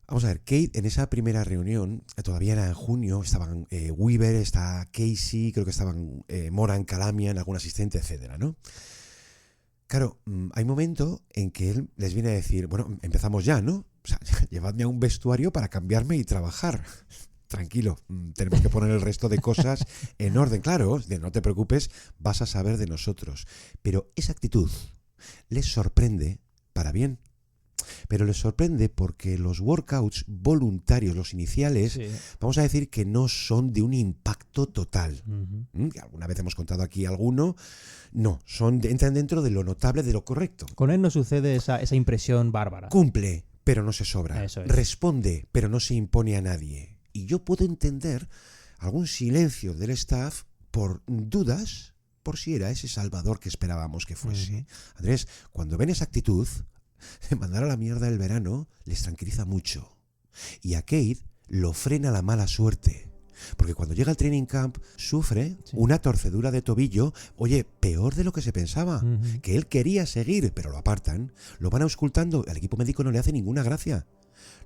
vamos a ver, Cade en esa primera reunión, todavía era en junio, estaban Weaver, está Casey, creo que estaban Moran, Kalamian, algún asistente, etcétera, ¿no? Claro, hay un momento en que él les viene a decir, bueno, empezamos ya, ¿no? O sea, llevadme a un vestuario para cambiarme y trabajar. Tranquilo, tenemos que poner el resto de cosas en orden. Claro, no te preocupes, vas a saber de nosotros. Pero esa actitud les sorprende para bien. Pero les sorprende porque los workouts voluntarios, los iniciales, vamos a decir que no son de un impacto total. Alguna vez hemos contado aquí alguno. No, entran dentro de lo notable, de lo correcto. Con él no sucede esa impresión bárbara. Cumple, pero no se sobra. Eso es. Responde, pero no se impone a nadie. Y yo puedo entender algún silencio del staff por dudas, por si era ese salvador que esperábamos que fuese. Andrés, cuando ven esa actitud, mandar a la mierda el verano les tranquiliza mucho. Y a Cade lo frena la mala suerte. Porque cuando llega al training camp sufre una torcedura de tobillo, oye, peor de lo que se pensaba, que él quería seguir, pero lo apartan, lo van auscultando, al equipo médico no le hace ninguna gracia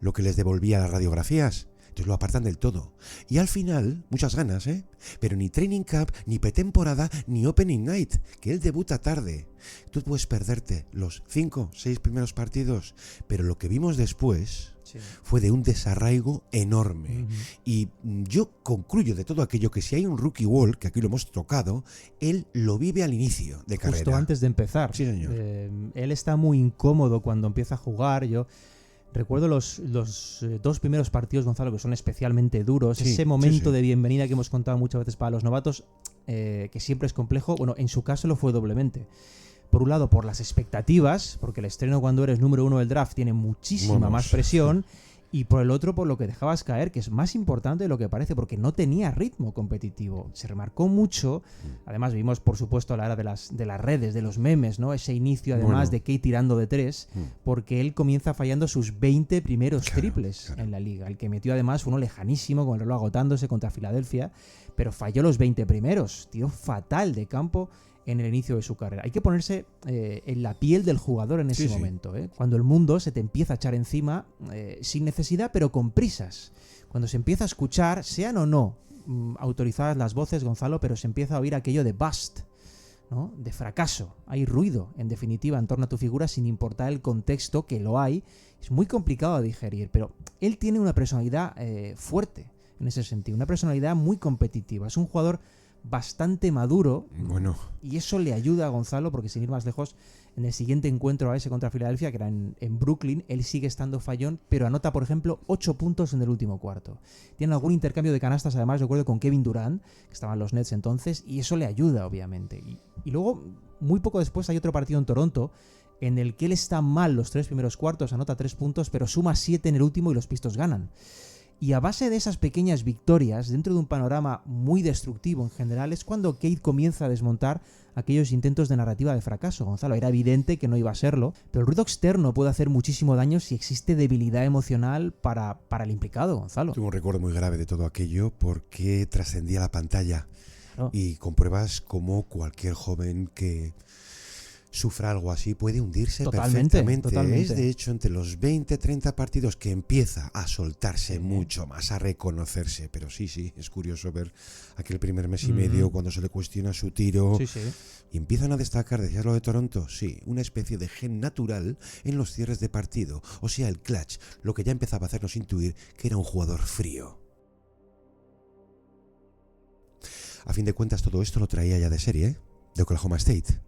lo que les devolvía las radiografías. Entonces lo apartan del todo. Y al final, muchas ganas, pero ni training camp, ni pretemporada, ni opening night, que él debuta tarde. Tú puedes perderte los 5, 6 primeros partidos, pero lo que vimos después fue de un desarraigo enorme. Y yo concluyo de todo aquello que si hay un rookie wall, que aquí lo hemos tocado, él lo vive al inicio de carrera. Justo antes de empezar. Sí, señor. Él está muy incómodo cuando empieza a jugar. Yo recuerdo los 2 primeros partidos, Gonzalo, que son especialmente duros. Ese momento de bienvenida que hemos contado muchas veces para los novatos, que siempre es complejo. Bueno, en su caso lo fue doblemente. Por un lado, por las expectativas, porque el estreno cuando eres número 1 del draft tiene muchísima más presión. Y por el otro, por lo que dejabas caer, que es más importante de lo que parece, porque no tenía ritmo competitivo. Se remarcó mucho. Además, vimos, por supuesto, la era de las redes, de los memes, ¿no? Ese inicio, además, de Cade tirando de 3, porque él comienza fallando sus 20 primeros triples en la liga. El que metió, además, fue uno lejanísimo, con el reloj agotándose contra Filadelfia, pero falló los 20 primeros. Tiró fatal de campo en el inicio de su carrera. Hay que ponerse en la piel del jugador en ese momento, cuando el mundo se te empieza a echar encima sin necesidad, pero con prisas. Cuando se empieza a escuchar, sean o no autorizadas las voces, Gonzalo, pero se empieza a oír aquello de bust, ¿no? De fracaso. Hay ruido, en definitiva, en torno a tu figura, sin importar el contexto, que lo hay. Es muy complicado de digerir, pero él tiene una personalidad fuerte en ese sentido, una personalidad muy competitiva. Es un jugador bastante maduro. Bueno. Y eso le ayuda a Gonzalo, porque sin ir más lejos, en el siguiente encuentro a ese contra Filadelfia, que era en Brooklyn, él sigue estando fallón, pero anota, por ejemplo, 8 puntos en el último cuarto. Tiene algún intercambio de canastas, además, recuerdo, con Kevin Durant, que estaban los Nets entonces, y eso le ayuda, obviamente. Y luego, muy poco después, hay otro partido en Toronto, en el que él está mal los 3 primeros cuartos, anota 3 puntos, pero suma 7 en el último y los Pistons ganan. Y a base de esas pequeñas victorias, dentro de un panorama muy destructivo en general, es cuando Cade comienza a desmontar aquellos intentos de narrativa de fracaso. Gonzalo, era evidente que no iba a serlo, pero el ruido externo puede hacer muchísimo daño si existe debilidad emocional para el implicado, Gonzalo. Tengo un recuerdo muy grave de todo aquello porque trascendía la pantalla. Claro. Y compruebas cómo cualquier joven que sufra algo así puede hundirse perfectamente. Es de hecho entre los 20-30 partidos que empieza a soltarse mucho más, a reconocerse. Pero sí, es curioso ver aquel primer mes y medio cuando se le cuestiona su tiro. Y empiezan a destacar, decías lo de Toronto, sí, una especie de gen natural en los cierres de partido. O sea, el clutch, lo que ya empezaba a hacernos intuir que era un jugador frío. A fin de cuentas, todo esto lo traía ya de serie, de Oklahoma State.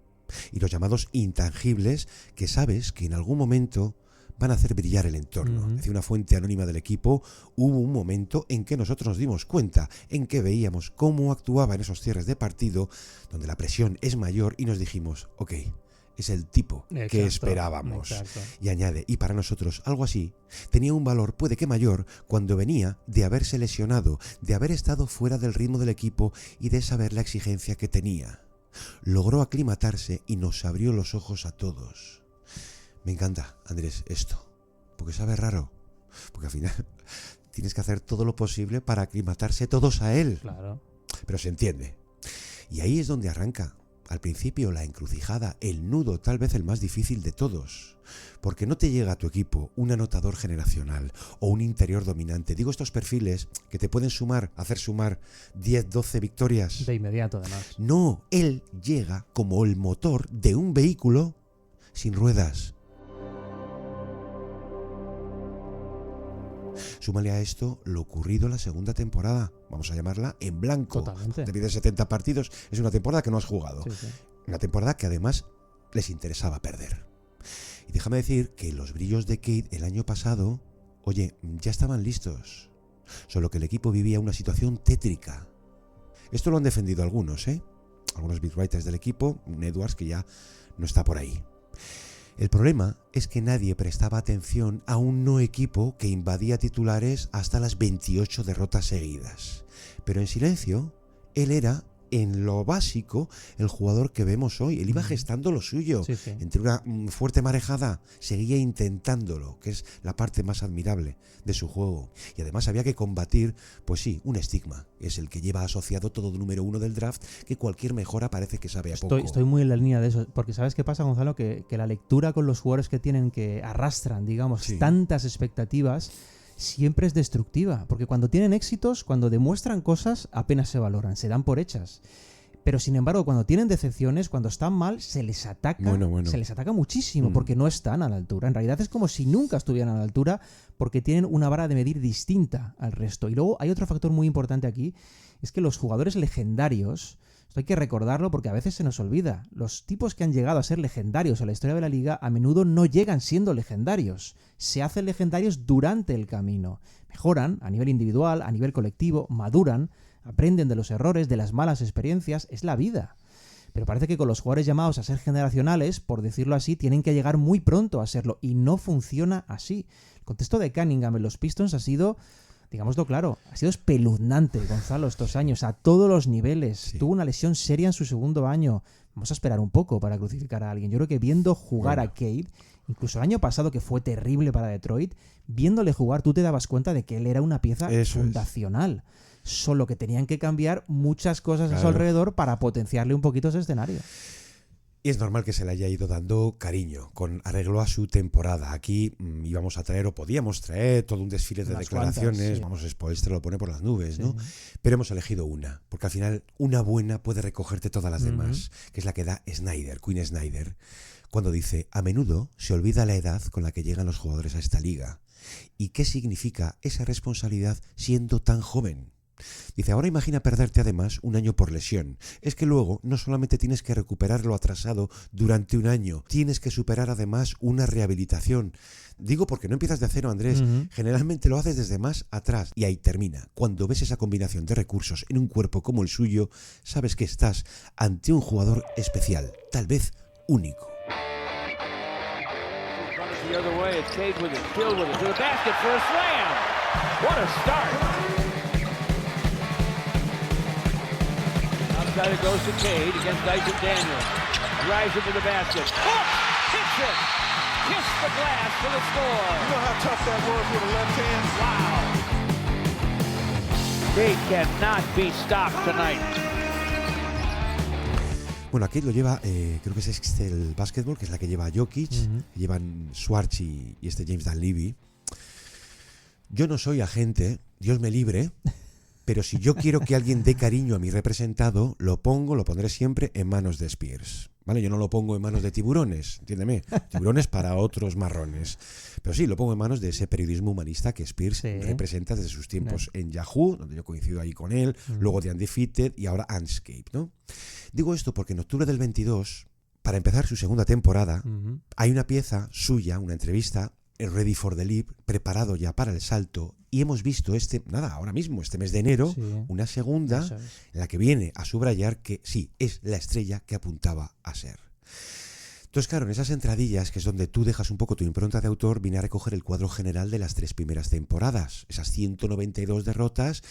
Y los llamados intangibles que sabes que en algún momento van a hacer brillar el entorno. Decía una fuente anónima del equipo, hubo un momento en que nosotros nos dimos cuenta, en que veíamos cómo actuaba en esos cierres de partido, donde la presión es mayor y nos dijimos, ok, es el tipo que esperábamos. Y añade, y para nosotros algo así tenía un valor puede que mayor cuando venía de haberse lesionado, de haber estado fuera del ritmo del equipo y de saber la exigencia que tenía. Logró aclimatarse y nos abrió los ojos a todos. Me encanta, Andrés, esto, porque sabe raro, porque al final tienes que hacer todo lo posible para aclimatarse todos a él. Claro. Pero se entiende. Y ahí es donde arranca, al principio, la encrucijada, el nudo, tal vez el más difícil de todos. Porque no te llega a tu equipo un anotador generacional o un interior dominante. Digo estos perfiles que te pueden hacer sumar 10, 12 victorias. De inmediato, además. No, él llega como el motor de un vehículo sin ruedas. Súmale a esto lo ocurrido la segunda temporada. Vamos a llamarla en blanco. Totalmente. De 70 partidos, es una temporada que no has jugado. Sí. Una temporada que además les interesaba perder. Y déjame decir que los brillos de Cade el año pasado, oye, ya estaban listos. Solo que el equipo vivía una situación tétrica. Esto lo han defendido algunos, algunos beatwriters del equipo, un Edwards que ya no está por ahí. El problema es que nadie prestaba atención a un no equipo que invadía titulares hasta las 28 derrotas seguidas. Pero en silencio, él era, en lo básico, el jugador que vemos hoy. Él iba gestando lo suyo. Entre una fuerte marejada, seguía intentándolo, que es la parte más admirable de su juego. Y además había que combatir, pues sí, un estigma. Es el que lleva asociado todo número 1 del draft, que cualquier mejora parece que sabe a poco. Estoy muy en la línea de eso, porque ¿sabes qué pasa, Gonzalo? Que la lectura con los jugadores que tienen, que arrastran, digamos, tantas expectativas, siempre es destructiva, porque cuando tienen éxitos, cuando demuestran cosas, apenas se valoran, se dan por hechas. Pero sin embargo, cuando tienen decepciones, cuando están mal, se les ataca, se les ataca muchísimo, porque no están a la altura. En realidad es como si nunca estuvieran a la altura, porque tienen una vara de medir distinta al resto. Y luego hay otro factor muy importante aquí, es que los jugadores legendarios, esto hay que recordarlo porque a veces se nos olvida, los tipos que han llegado a ser legendarios en la historia de la liga a menudo no llegan siendo legendarios, se hacen legendarios durante el camino, mejoran a nivel individual, a nivel colectivo, maduran, aprenden de los errores, de las malas experiencias, es la vida. Pero parece que con los jugadores llamados a ser generacionales, por decirlo así, tienen que llegar muy pronto a serlo, y no funciona así. El contexto de Cunningham en los Pistons ha sido, digámoslo claro, ha sido espeluznante, Gonzalo, estos años, a todos los niveles. Tuvo una lesión seria en su segundo año. Vamos a esperar un poco para crucificar a alguien. Yo creo que viendo jugar a Cade, incluso el año pasado, que fue terrible para Detroit, viéndole jugar, tú te dabas cuenta de que él era una pieza fundacional. Solo que tenían que cambiar muchas cosas a su alrededor para potenciarle un poquito ese escenario. Y es normal que se le haya ido dando cariño con arreglo a su temporada. Aquí íbamos a traer, o podíamos traer, todo un desfile de declaraciones. Vamos, Spoelstra lo pone por las nubes, ¿no? Pero hemos elegido una, porque al final una buena puede recogerte todas las demás, que es la que da Snyder, Quinn Snyder, cuando dice: a menudo se olvida la edad con la que llegan los jugadores a esta liga. ¿Y qué significa esa responsabilidad siendo tan joven? Dice, ahora imagina perderte además un año por lesión. Es que luego no solamente tienes que recuperar lo atrasado durante un año, tienes que superar además una rehabilitación. Digo porque no empiezas de cero, Andrés. Generalmente lo haces desde más atrás y ahí termina. Cuando ves esa combinación de recursos en un cuerpo como el suyo, sabes que estás ante un jugador especial, tal vez único. The other way, it's Cade with it, Hill with it, to the basket for a slam. What a start. Outside it goes to Cade against Dyson Daniels. Drives into the basket. Hooks! Hits it! Kiss the glass for the score. You know how tough that was with a left hand? Wow. Cade cannot be stopped tonight. Bueno, aquí lo lleva, creo que es Excel Basketball, que es la que lleva Jokic, que llevan Schwartz y este James Dunleavy. Yo no soy agente, Dios me libre, pero si yo quiero que alguien dé cariño a mi representado, lo pondré siempre en manos de Spears. ¿Vale? Yo no lo pongo en manos de tiburones, entiéndeme, tiburones para otros marrones. Pero sí, lo pongo en manos de ese periodismo humanista que Spears representa desde sus tiempos en Yahoo, donde yo coincido ahí con él, luego de Undefeated y ahora Unscape, ¿no? Digo esto porque en octubre del 22, para empezar su segunda temporada, hay una pieza suya, una entrevista, Ready for the Leap, preparado ya para el salto, y hemos visto ahora mismo, este mes de enero, una segunda en la que viene a subrayar que sí, es la estrella que apuntaba a ser. Entonces, claro, en esas entradillas, que es donde tú dejas un poco tu impronta de autor, vine a recoger el cuadro general de las 3 primeras temporadas, esas 192 derrotas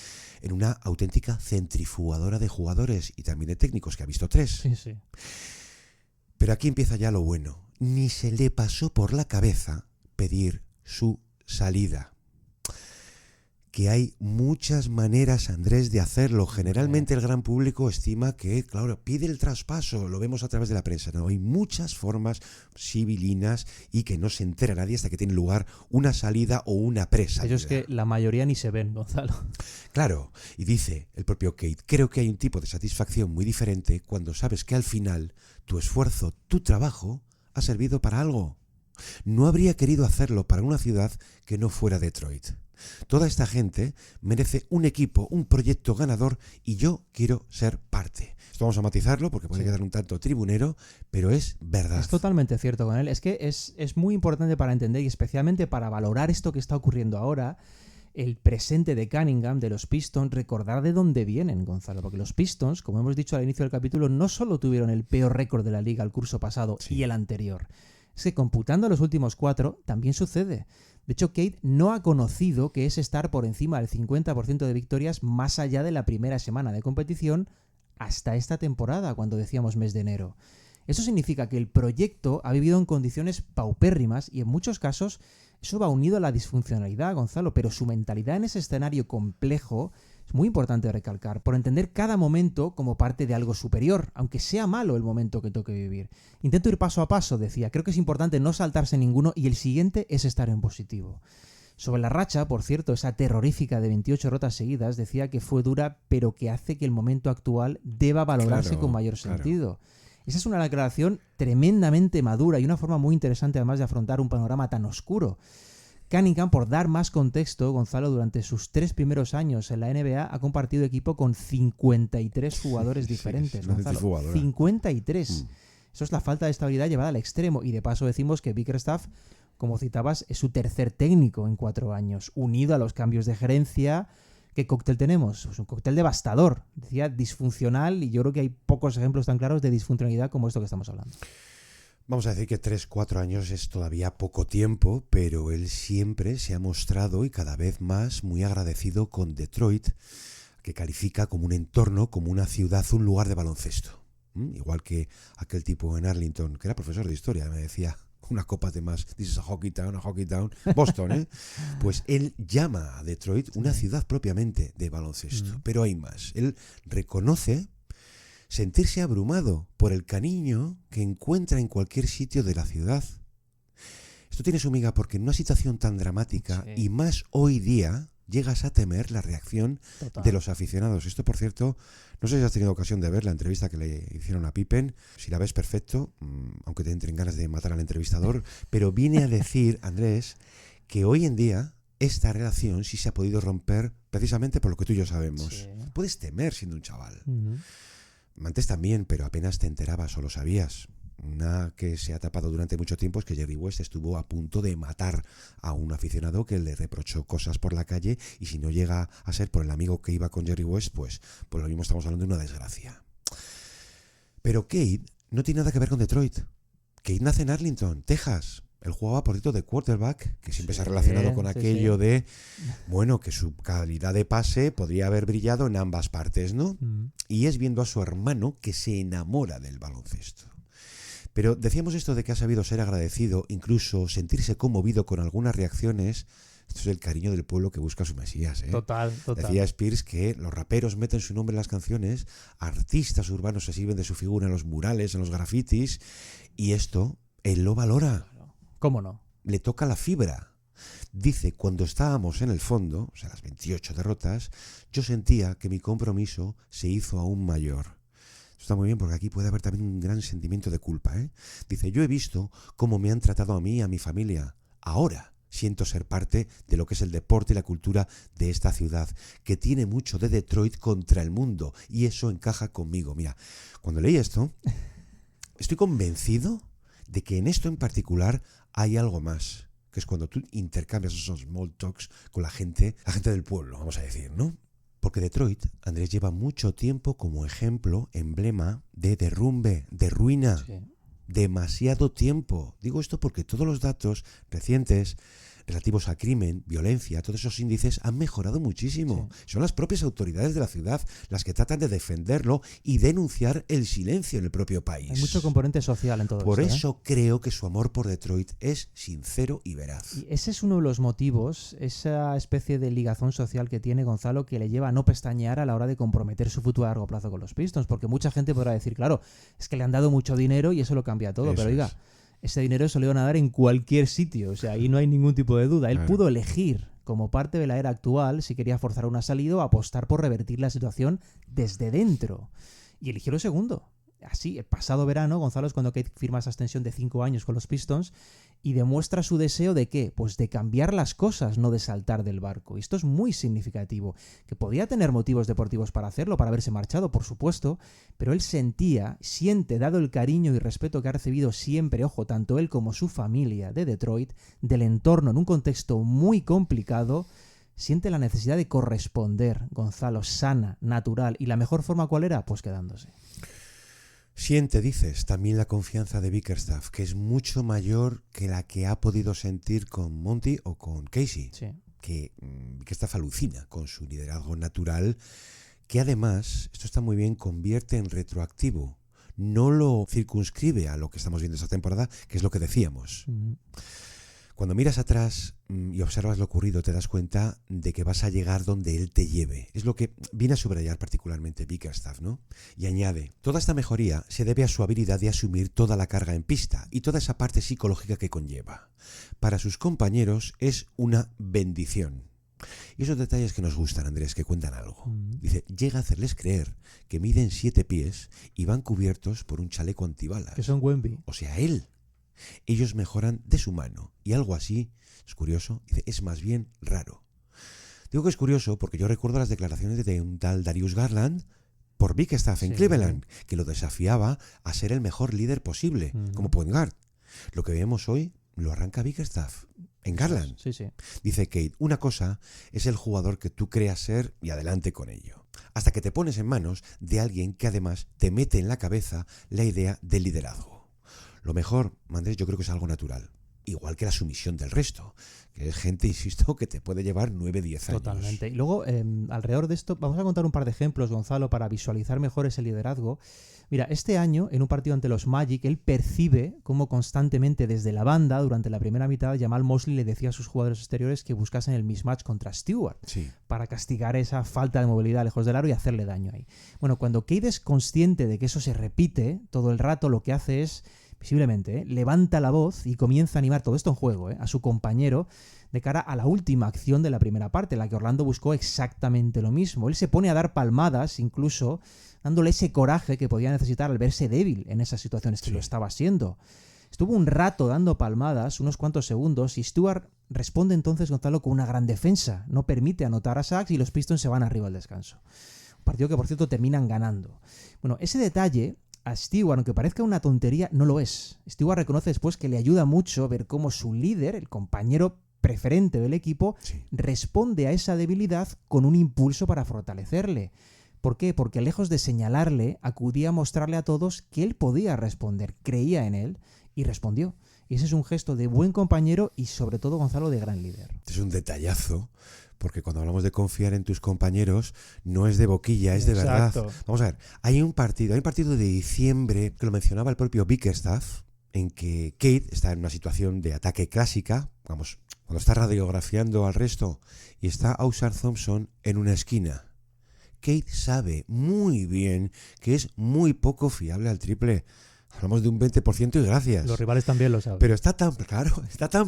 en una auténtica centrifugadora de jugadores y también de técnicos, que ha visto 3. Sí. Pero aquí empieza ya lo bueno. Ni se le pasó por la cabeza pedir su salida. Que hay muchas maneras, Andrés, de hacerlo. Generalmente el gran público estima que, claro, pide el traspaso, lo vemos a través de la prensa. No, hay muchas formas civilinas y que no se entera nadie hasta que tiene lugar una salida o una presa. Ellos que la mayoría ni se ven, Gonzalo. Claro, y dice el propio Cade, creo que hay un tipo de satisfacción muy diferente cuando sabes que al final tu esfuerzo, tu trabajo, ha servido para algo. No habría querido hacerlo para una ciudad que no fuera Detroit. Toda esta gente merece un equipo, un proyecto ganador y yo quiero ser parte. Esto vamos a matizarlo porque puede quedar un tanto tribunero, pero es verdad. Es totalmente cierto con él. Es que es muy importante para entender y especialmente para valorar esto que está ocurriendo ahora, el presente de Cunningham, de los Pistons, recordar de dónde vienen, Gonzalo. Porque los Pistons, como hemos dicho al inicio del capítulo, no solo tuvieron el peor récord de la liga el curso pasado y el anterior. Es que computando los últimos 4 también sucede. De hecho, Cade no ha conocido que es estar por encima del 50% de victorias más allá de la primera semana de competición hasta esta temporada, cuando decíamos mes de enero. Eso significa que el proyecto ha vivido en condiciones paupérrimas y en muchos casos eso va unido a la disfuncionalidad, Gonzalo, pero su mentalidad en ese escenario complejo es muy importante recalcar, por entender cada momento como parte de algo superior, aunque sea malo el momento que toque vivir. Intento ir paso a paso, decía. Creo que es importante no saltarse ninguno y el siguiente es estar en positivo. Sobre la racha, por cierto, esa terrorífica de 28 derrotas seguidas, decía que fue dura, pero que hace que el momento actual deba valorarse con mayor sentido. Esa es una declaración tremendamente madura y una forma muy interesante además de afrontar un panorama tan oscuro. Cunningham, por dar más contexto, Gonzalo, durante sus 3 primeros años en la NBA ha compartido equipo con 53 jugadores diferentes. Gonzalo. 53. Eso es la falta de estabilidad llevada al extremo. Y de paso decimos que Bickerstaff, como citabas, es su tercer técnico en 4 años, unido a los cambios de gerencia. ¿Qué cóctel tenemos? Pues un cóctel devastador. Decía disfuncional, y yo creo que hay pocos ejemplos tan claros de disfuncionalidad como esto que estamos hablando. Vamos a decir que 3-4 años es todavía poco tiempo, pero él siempre se ha mostrado y cada vez más muy agradecido con Detroit, que califica como un entorno, como una ciudad, un lugar de baloncesto. Igual que aquel tipo en Arlington, que era profesor de historia, me decía, unas copas de más, this is a hockey town, Boston, ¿eh? Pues él llama a Detroit una ciudad propiamente de baloncesto, pero hay más. Él reconoce sentirse abrumado por el cariño que encuentra en cualquier sitio de la ciudad. Esto tiene su miga porque en una situación tan dramática y más hoy día llegas a temer la reacción de los aficionados. Esto, por cierto, no sé si has tenido ocasión de ver la entrevista que le hicieron a Pippen. Si la ves, perfecto, aunque te entren ganas de matar al entrevistador. Pero viene a decir, Andrés, que hoy en día esta relación sí se ha podido romper precisamente por lo que tú y yo sabemos. Sí. Puedes temer siendo un chaval. Ujú. Antes también, pero apenas te enterabas o lo sabías. Una que se ha tapado durante mucho tiempo es que Jerry West estuvo a punto de matar a un aficionado que le reprochó cosas por la calle, y si no llega a ser por el amigo que iba con Jerry West, pues lo mismo estamos hablando de una desgracia. Pero Cade no tiene nada que ver con Detroit. Cade nace en Arlington, Texas. Él jugaba por cierto de quarterback, que siempre se ha relacionado con aquello de, bueno, que su calidad de pase podría haber brillado en ambas partes, ¿no? Y es viendo a su hermano que se enamora del baloncesto. Pero decíamos esto de que ha sabido ser agradecido, incluso sentirse conmovido con algunas reacciones. Esto es el cariño del pueblo que busca a su Mesías, ¿eh? Total. Decía Spears que los raperos meten su nombre en las canciones, artistas urbanos se sirven de su figura en los murales, en los grafitis, y esto él lo valora. ¿Cómo no? Le toca la fibra. Dice, cuando estábamos en el fondo, o sea, las 28 derrotas, yo sentía que mi compromiso se hizo aún mayor. Esto está muy bien porque aquí puede haber también un gran sentimiento de culpa, ¿eh? Dice, yo he visto cómo me han tratado a mí y a mi familia. Ahora siento ser parte de lo que es el deporte y la cultura de esta ciudad, que tiene mucho de Detroit contra el mundo, y eso encaja conmigo. Mira, cuando leí esto, estoy convencido de que en esto en particular hay algo más, que es cuando tú intercambias esos small talks con la gente del pueblo, vamos a decir, ¿no? Porque Detroit, Andrés, lleva mucho tiempo como ejemplo, emblema de derrumbe, de ruina. Sí. Demasiado tiempo. Digo esto porque todos los datos recientes relativos a crimen, violencia, todos esos índices han mejorado muchísimo. Sí. Son las propias autoridades de la ciudad las que tratan de defenderlo y denunciar el silencio en el propio país. Hay mucho componente social en todo Por esto. eso creo que su amor por Detroit es sincero y veraz. Y ese es uno de los motivos, esa especie de ligazón social que tiene Gonzalo, que le lleva a no pestañear a la hora de comprometer su futuro a largo plazo con los Pistons. Porque mucha gente podrá decir, claro, es que le han dado mucho dinero y eso lo cambia todo. Eso pero oiga, es. ese dinero se lo iban a dar en cualquier sitio. O sea, ahí no hay ningún tipo de duda. Él Claro. pudo elegir, como parte de la era actual, si quería forzar una salida o apostar por revertir la situación desde dentro. Y eligió lo segundo. Así, el pasado verano, Gonzalo, es cuando Cade firma esa extensión de 5 años con los Pistons y demuestra su deseo de ¿qué? Pues de cambiar las cosas, no de saltar del barco. Y esto es muy significativo. Que podía tener motivos deportivos para hacerlo, para haberse marchado, por supuesto, pero él siente, dado el cariño y respeto que ha recibido siempre, ojo, tanto él como su familia de Detroit, del entorno en un contexto muy complicado, siente la necesidad de corresponder, Gonzalo, sana, natural. ¿Y la mejor forma cuál era? Pues quedándose. Siente, dices, también la confianza de Bickerstaff, que es mucho mayor que la que ha podido sentir con Monty o con Casey. Sí. Que Bickerstaff alucina con su liderazgo natural, que además, esto está muy bien, convierte en retroactivo. No lo circunscribe a lo que estamos viendo esta temporada, que es lo que decíamos. Cuando miras atrás y observas lo ocurrido, te das cuenta de que vas a llegar donde él te lleve. Es lo que viene a subrayar particularmente Bickerstaff, ¿no? Y añade, toda esta mejoría se debe a su habilidad de asumir toda la carga en pista y toda esa parte psicológica que conlleva. Para sus compañeros es una bendición. Y esos detalles que nos gustan, Andrés, que cuentan algo. Dice, llega a hacerles creer que miden 7 pies y van cubiertos por un chaleco antibalas. Que son Wemby. O sea, él. Ellos mejoran de su mano. Y algo así, es curioso, dice, es más bien raro. Digo que es curioso porque yo recuerdo las declaraciones de un tal Darius Garland por Bickerstaff en Cleveland, que lo desafiaba a ser el mejor líder posible, como point guard. Lo que vemos hoy lo arranca Bickerstaff en Garland. Sí, sí. Dice Cade, una cosa es el jugador que tú creas ser y adelante con ello. Hasta que te pones en manos de alguien que además te mete en la cabeza la idea del liderazgo. Lo mejor, Andrés, yo creo que es algo natural. Igual que la sumisión del resto. Que es gente, insisto, que te puede llevar 9-10 años. Totalmente. Y luego, alrededor de esto, vamos a contar un par de ejemplos, Gonzalo, para visualizar mejor ese liderazgo. Mira, este año, en un partido ante los Magic, él percibe cómo constantemente desde la banda, durante la primera mitad, Jamal Mosley le decía a sus jugadores exteriores que buscasen el mismatch contra Stewart, para castigar esa falta de movilidad lejos del aro y hacerle daño ahí. Bueno, cuando Cade es consciente de que eso se repite todo el rato, lo que hace es, visiblemente, levanta la voz y comienza a animar todo esto en juego, a su compañero de cara a la última acción de la primera parte, en la que Orlando buscó exactamente lo mismo. Él se pone a dar palmadas, incluso dándole ese coraje que podía necesitar al verse débil en esas situaciones, que lo estaba siendo. Estuvo un rato dando palmadas, unos cuantos segundos, y Stewart responde entonces Gonzalo con una gran defensa. No permite anotar a sacks y los Pistons se van arriba al descanso. Un partido que, por cierto, terminan ganando. Bueno, ese detalle a Stewart, aunque parezca una tontería, no lo es. Stewart reconoce después que le ayuda mucho ver cómo su líder, el compañero preferente del equipo, responde a esa debilidad con un impulso para fortalecerle. ¿Por qué? Porque lejos de señalarle, acudía a mostrarle a todos que él podía responder, creía en él y respondió. Y ese es un gesto de buen compañero y sobre todo, Gonzalo, de gran líder. Es un detallazo, porque cuando hablamos de confiar en tus compañeros, no es de boquilla, es de verdad. Vamos a ver, hay un partido de diciembre que lo mencionaba el propio Bickerstaff, en que Cade está en una situación de ataque clásica, vamos, cuando está radiografiando al resto, y está Ausar Thompson en una esquina. Cade sabe muy bien que es muy poco fiable al triple. Hablamos de un 20% y gracias. Los rivales también lo saben. Pero está tan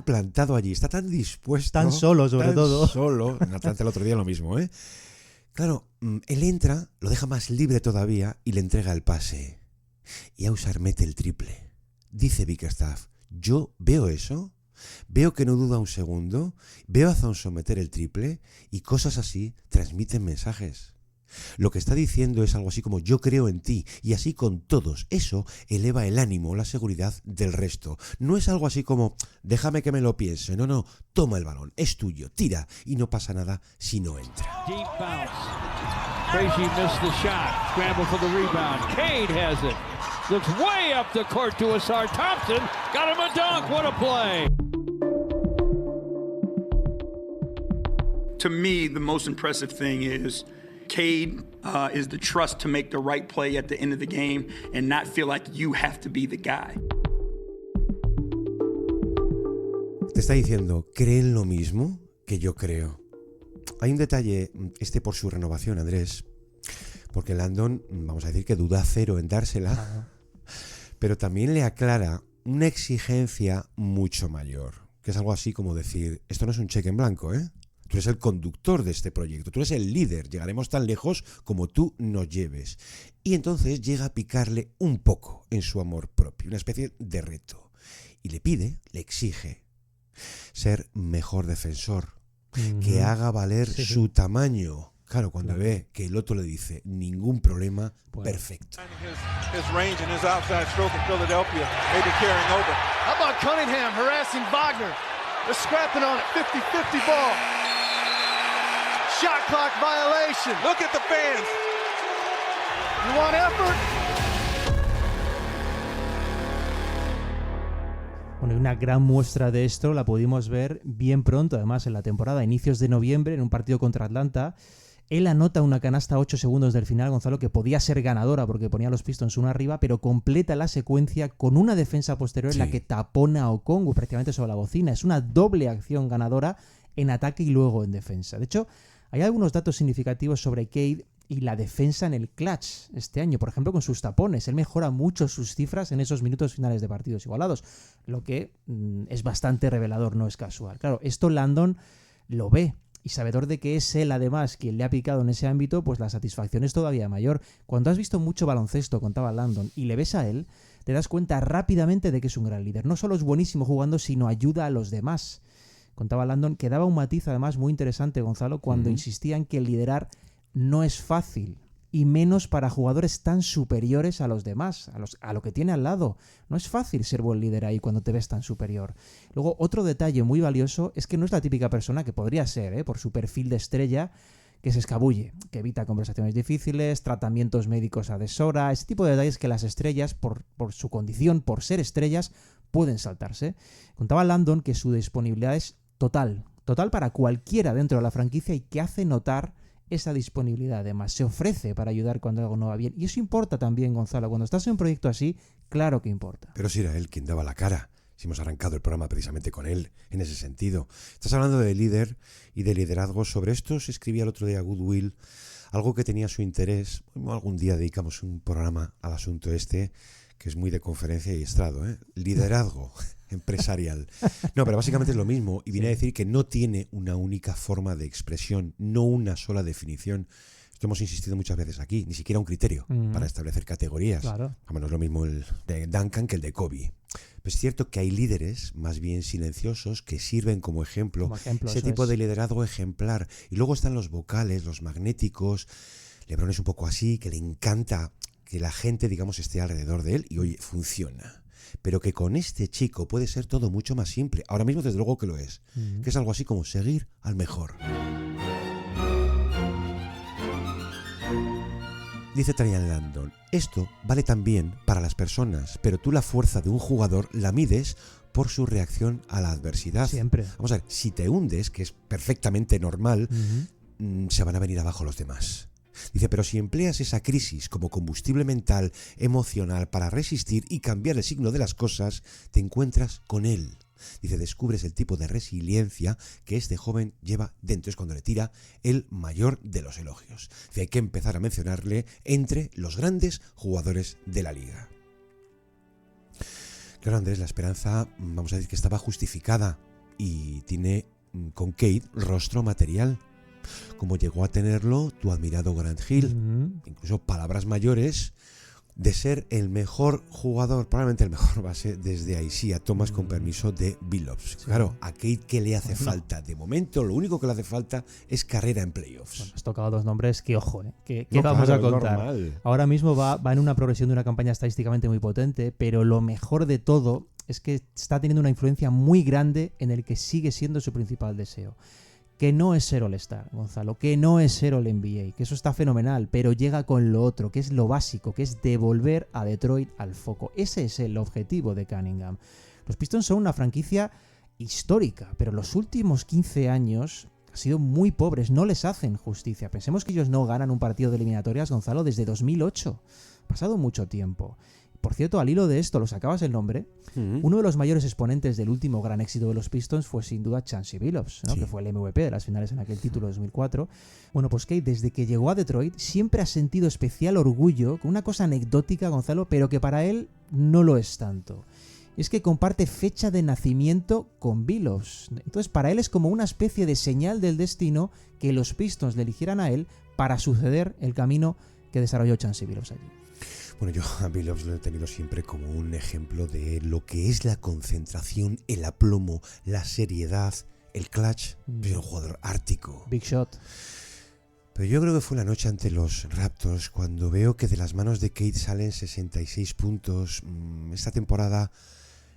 plantado allí, está tan dispuesto. Tan solo, sobre todo. Solo. En Atlanta el otro día lo mismo, ¿eh? Claro, él entra, lo deja más libre todavía y le entrega el pase. Y Ausar mete el triple. Dice Bickerstaff, yo veo eso, veo que no duda un segundo, veo a Thompson meter el triple y cosas así transmiten mensajes. Lo que está diciendo es algo así como yo creo en ti y así con todos. Eso eleva el ánimo, la seguridad del resto. No es algo así como déjame que me lo piense. No, toma el balón, es tuyo, tira y no pasa nada si no entra. Deep bounce. Frazier missed the shot. Scramble for the rebound. Cade has it. Looks way up the court to Ausar Thompson. Got him a dunk. What a play. To me, the most impressive thing is Cade is the trust to make the right play at the end of the game and not feel like you have to be the guy. Te está diciendo, ¿creen lo mismo que yo creo? Hay un detalle, por su renovación, Andrés, porque Landon, vamos a decir que duda cero en dársela, pero también le aclara una exigencia mucho mayor, que es algo así como decir, esto no es un cheque en blanco, ¿eh? Tú eres el conductor de este proyecto, tú eres el líder, llegaremos tan lejos como tú nos lleves. Y entonces llega a picarle un poco en su amor propio, una especie de reto. Y le pide, le exige, ser mejor defensor, que haga valer su tamaño. Claro, cuando ve que el otro le dice, ningún problema, perfecto. His range and his outside stroke in Philadelphia, maybe carrying over. How about Cunningham harassing Wagner? They're scrapping on it, 50-50 ball. Shot clock violation. Look at the fans. You want effort? Bueno, una gran muestra de esto la pudimos ver bien pronto, además en la temporada, a inicios de noviembre, en un partido contra Atlanta. Él anota una canasta a 8 segundos del final, Gonzalo, que podía ser ganadora porque ponía a los Pistons uno arriba, pero completa la secuencia con una defensa posterior en la que tapona a Okongwu prácticamente sobre la bocina. Es una doble acción ganadora en ataque y luego en defensa. De hecho, hay algunos datos significativos sobre Cade y la defensa en el clutch este año. Por ejemplo, con sus tapones. Él mejora mucho sus cifras en esos minutos finales de partidos igualados, lo que es bastante revelador, no es casual. Claro, esto Landon lo ve. Y sabedor de que es él, además, quien le ha picado en ese ámbito, pues la satisfacción es todavía mayor. Cuando has visto mucho baloncesto, contaba Landon, y le ves a él, te das cuenta rápidamente de que es un gran líder. No solo es buenísimo jugando, sino ayuda a los demás. Contaba Landon que daba un matiz, además, muy interesante, Gonzalo, cuando insistía en que liderar no es fácil. Y menos para jugadores tan superiores a los demás, a lo que tiene al lado. No es fácil ser buen líder ahí cuando te ves tan superior. Luego, otro detalle muy valioso es que no es la típica persona que podría ser, por su perfil de estrella, que se escabulle, que evita conversaciones difíciles, tratamientos médicos a deshora, ese tipo de detalles que las estrellas, por su condición, por ser estrellas, pueden saltarse. Contaba Landon que su disponibilidad es total para cualquiera dentro de la franquicia y que hace notar esa disponibilidad. Además, se ofrece para ayudar cuando algo no va bien. Y eso importa también, Gonzalo. Cuando estás en un proyecto así, claro que importa. Pero si era él quien daba la cara. Si hemos arrancado el programa precisamente con él, en ese sentido. Estás hablando de líder y de liderazgo. Sobre esto se escribía el otro día Goodwill, algo que tenía su interés. Bueno, algún día dedicamos un programa al asunto este, que es muy de conferencia y estrado, ¿eh? Liderazgo empresarial. No, pero básicamente es lo mismo y viene a decir que no tiene una única forma de expresión, no una sola definición. Esto hemos insistido muchas veces aquí, ni siquiera un criterio para establecer categorías. Claro. A menos lo mismo el de Duncan que el de Kobe. Es cierto que hay líderes más bien silenciosos que sirven como ejemplo, ese tipo de liderazgo ejemplar. Y luego están los vocales, los magnéticos. LeBron es un poco así, que le encanta que la gente, digamos, esté alrededor de él y, oye, funciona. Pero que con este chico puede ser todo mucho más simple. Ahora mismo, desde luego que lo es. Que es algo así como seguir al mejor. Dice Tarian Landon, esto vale también para las personas, pero tú la fuerza de un jugador la mides por su reacción a la adversidad. Siempre. Vamos a ver, si te hundes, que es perfectamente normal, se van a venir abajo los demás. Dice, pero si empleas esa crisis como combustible mental, emocional, para resistir y cambiar el signo de las cosas, te encuentras con él. Dice, descubres el tipo de resiliencia que este joven lleva dentro. Es cuando le tira el mayor de los elogios. Dice, hay que empezar a mencionarle entre los grandes jugadores de la liga. Claro, Andrés, la esperanza, vamos a decir que estaba justificada y tiene con Cade rostro material, como llegó a tenerlo tu admirado Grant Hill. Incluso palabras mayores de ser el mejor jugador, probablemente el mejor base desde Isaiah Thomas, con permiso de Billups. Sí. Claro, a Cade, ¿qué le hace falta? De momento, lo único que le hace falta es carrera en playoffs. Bueno, has tocado dos nombres que, ojo, que no, vamos a contar. Normal. Ahora mismo va en una progresión de una campaña estadísticamente muy potente, pero lo mejor de todo es que está teniendo una influencia muy grande en el que sigue siendo su principal deseo. Que no es ser All-Star, Gonzalo, que no es ser All-NBA, que eso está fenomenal, pero llega con lo otro, que es lo básico, que es devolver a Detroit al foco. Ese es el objetivo de Cunningham. Los Pistons son una franquicia histórica, pero los últimos 15 años han sido muy pobres, no les hacen justicia. Pensemos que ellos no ganan un partido de eliminatorias, Gonzalo, desde 2008. Ha pasado mucho tiempo. Por cierto, al hilo de esto, ¿lo sacabas el nombre? Uno de los mayores exponentes del último gran éxito de los Pistons fue sin duda Chauncey Billups, ¿no? Sí. Que fue el MVP de las finales en aquel título de 2004. Bueno, pues Cade, desde que llegó a Detroit, siempre ha sentido especial orgullo, con una cosa anecdótica, Gonzalo, pero que para él no lo es tanto. Es que comparte fecha de nacimiento con Billups. Entonces, para él es como una especie de señal del destino que los Pistons le eligieran a él para suceder el camino que desarrolló Chauncey Billups allí. Bueno, yo a Billups lo he tenido siempre como un ejemplo de lo que es la concentración, el aplomo, la seriedad, el clutch. Es un jugador ártico. Big shot. Pero yo creo que fue la noche ante los Raptors cuando veo que de las manos de Cade salen 66 puntos. Esta temporada,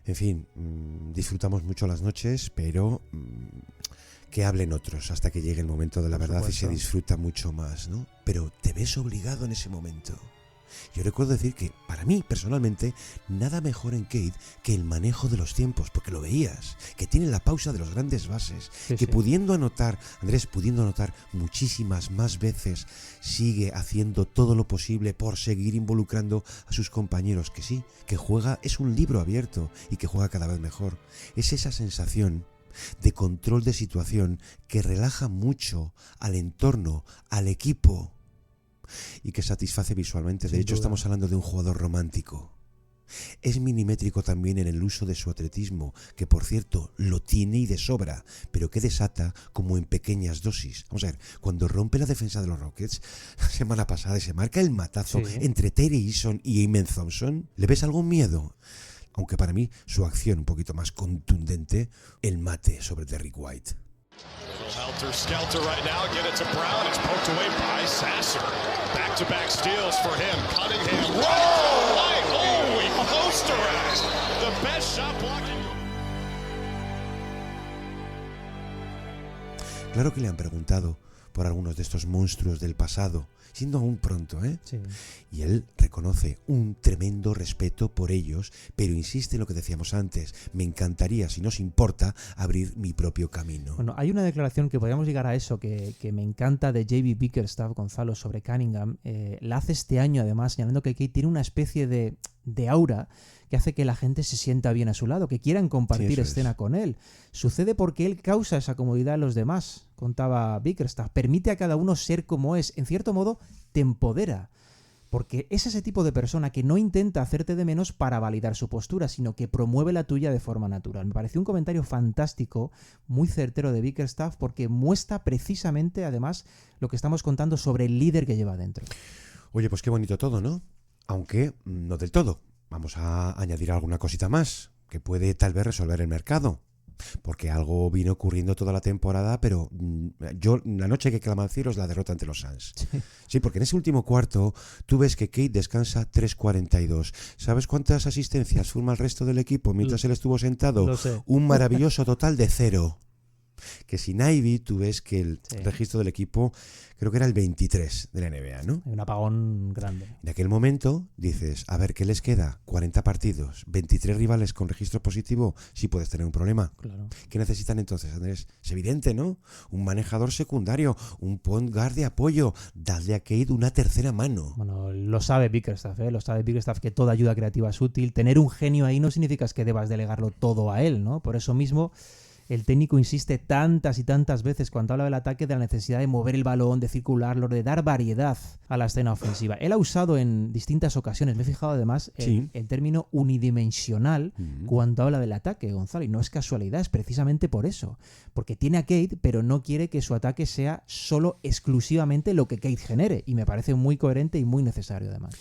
en fin, disfrutamos mucho las noches, pero que hablen otros hasta que llegue el momento de la verdad y se disfruta mucho más, ¿no? Pero te ves obligado en ese momento. Yo recuerdo decir que, para mí, personalmente, nada mejor en Cade que el manejo de los tiempos, porque lo veías, que tiene la pausa de los grandes bases, que pudiendo anotar, Andrés, pudiendo anotar muchísimas más veces, sigue haciendo todo lo posible por seguir involucrando a sus compañeros, que sí, que juega, es un libro abierto y que juega cada vez mejor. Es esa sensación de control de situación que relaja mucho al entorno, al equipo, y que satisface visualmente. De hecho, estamos hablando de un jugador romántico. Es milimétrico también en el uso de su atletismo, que por cierto lo tiene y de sobra, pero que desata como en pequeñas dosis. Vamos a ver, cuando rompe la defensa de los Rockets la semana pasada y se marca el matazo entre Tyree Eason y Amen Thompson, ¿le ves algún miedo? Aunque para mí su acción un poquito más contundente, el mate sobre Derrick White. Helter skelter right now, get it to Brown, it's poked away by Sasser. Back-to-back steals for him, Cunningham. Whoa! White, holy posterized! The best shot blocking. Claro que le han preguntado por algunos de estos monstruos del pasado, siendo aún pronto, ¿eh? Sí. Y él reconoce un tremendo respeto por ellos, pero insiste en lo que decíamos antes: me encantaría, si nos importa, abrir mi propio camino. Bueno, hay una declaración que podríamos llegar a eso, que me encanta, de J.B. Bickerstaff, Gonzalo, sobre Cunningham. La hace este año, además, señalando que Cade tiene una especie de aura que hace que la gente se sienta bien a su lado, que quieran compartir escena con él. Sucede porque él causa esa comodidad a los demás, contaba Bickerstaff. Permite a cada uno ser como es. En cierto modo, te empodera. Porque es ese tipo de persona que no intenta hacerte de menos para validar su postura, sino que promueve la tuya de forma natural. Me pareció un comentario fantástico, muy certero de Bickerstaff, porque muestra precisamente, además, lo que estamos contando sobre el líder que lleva dentro. Oye, pues qué bonito todo, ¿no? Aunque no del todo. Vamos a añadir alguna cosita más, que puede tal vez resolver el mercado. Porque algo vino ocurriendo toda la temporada, pero yo la noche que clama al cielo es la derrota ante los Suns. Sí, porque en ese último cuarto tú ves que Cade descansa 3:42. ¿Sabes cuántas asistencias forma el resto del equipo mientras él estuvo sentado? Lo sé. Un maravilloso total de 0. Que sin Ivy tú ves que el registro del equipo creo que era el 23 de la NBA, ¿no? Un apagón grande. En aquel momento dices, a ver, ¿qué les queda? 40 partidos, 23 rivales con registro positivo, sí puedes tener un problema. Claro. ¿Qué necesitan entonces, Andrés? Es evidente, ¿no? Un manejador secundario, un point guard de apoyo, darle a Cade una tercera mano. Bueno, lo sabe Bickerstaff, ¿eh? Lo sabe Bickerstaff que toda ayuda creativa es útil. Tener un genio ahí no significa que debas delegarlo todo a él, ¿no? Por eso mismo el técnico insiste tantas y tantas veces cuando habla del ataque de la necesidad de mover el balón, de circularlo, de dar variedad a la escena ofensiva. Él ha usado en distintas ocasiones, me he fijado además, el término unidimensional cuando habla del ataque, Gonzalo, y no es casualidad, es precisamente por eso. Porque tiene a Cade, pero no quiere que su ataque sea solo exclusivamente lo que Cade genere, y me parece muy coherente y muy necesario además.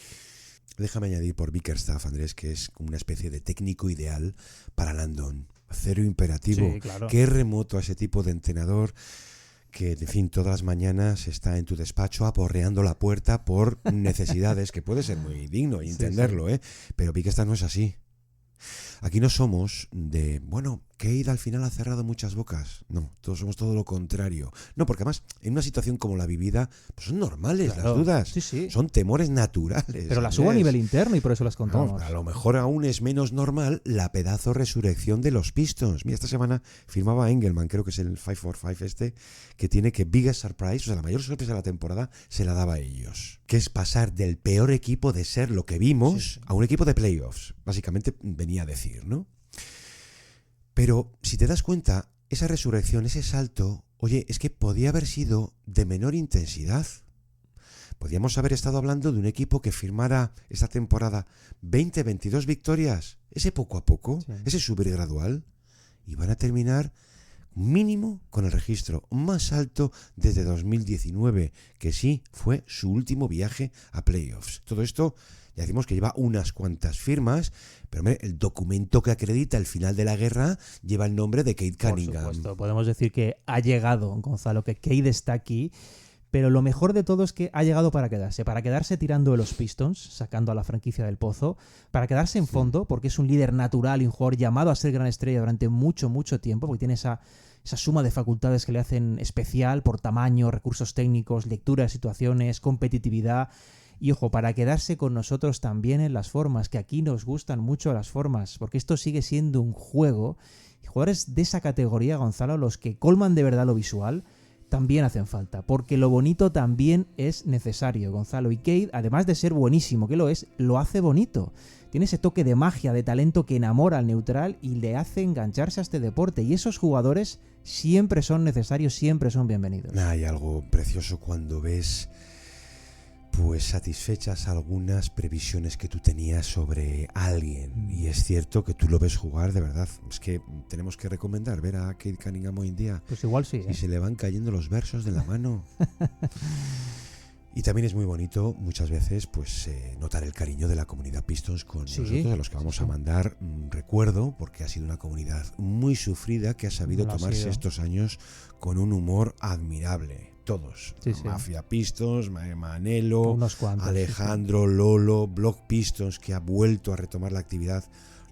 Déjame añadir por Bickerstaff, Andrés, que es una especie de técnico ideal para Landon. Cero imperativo. Sí, claro. Qué remoto a ese tipo de entrenador que, en fin, todas las mañanas está en tu despacho aporreando la puerta por necesidades, que puede ser muy digno y entenderlo, sí. Pero Bickerstaff no es así. Aquí no somos de, bueno, Cade al final ha cerrado muchas bocas. No, todos somos todo lo contrario. No, porque además, en una situación como la vivida, pues son normales las dudas. Sí. Son temores naturales. Pero las hubo a nivel interno y por eso las contamos. No, a lo mejor aún es menos normal la pedazo resurrección de los Pistons. Mira, esta semana firmaba Engelman, creo que es el 545 que tiene que biggest surprise, o sea, la mayor sorpresa de la temporada se la daba a ellos. Que es pasar del peor equipo de ser lo que vimos a un equipo de playoffs. Básicamente venía a decir, ¿no? Pero si te das cuenta, esa resurrección, ese salto, oye, es que podía haber sido de menor intensidad. Podríamos haber estado hablando de un equipo que firmara esta temporada 20-22 victorias, ese poco a poco, ese subir gradual, y van a terminar mínimo con el registro más alto desde 2019, que sí fue su último viaje a playoffs. Todo esto ya decimos que lleva unas cuantas firmas, pero hombre, el documento que acredita el final de la guerra lleva el nombre de Cade Cunningham. Por supuesto, podemos decir que ha llegado, Gonzalo, que Cade está aquí, pero lo mejor de todo es que ha llegado para quedarse tirando de los Pistons, sacando a la franquicia del pozo, para quedarse en fondo, porque es un líder natural y un jugador llamado a ser gran estrella durante mucho, mucho tiempo, porque tiene esa suma de facultades que le hacen especial por tamaño, recursos técnicos, lectura de situaciones, competitividad. Y ojo, para quedarse con nosotros también en las formas, que aquí nos gustan mucho las formas, porque esto sigue siendo un juego. Y jugadores de esa categoría, Gonzalo, los que colman de verdad lo visual, también hacen falta, porque lo bonito también es necesario, Gonzalo. Y Cade, además de ser buenísimo, que lo es, lo hace bonito. Tiene ese toque de magia, de talento que enamora al neutral y le hace engancharse a este deporte. Y esos jugadores siempre son necesarios, siempre son bienvenidos. Hay algo precioso cuando ves pues satisfechas algunas previsiones que tú tenías sobre alguien. Y es cierto que tú lo ves jugar de verdad. Es que tenemos que recomendar ver a Cade Cunningham hoy en día. Pues igual sí. Y se le van cayendo los versos de la mano. Y también es muy bonito muchas veces pues notar el cariño de la comunidad Pistons con nosotros, a los que vamos a mandar recuerdo, porque ha sido una comunidad muy sufrida que ha sabido tomarse estos años con un humor admirable. Todos, Mafia Pistons, Manelo, Alejandro, Lolo, Block Pistons, que ha vuelto a retomar la actividad,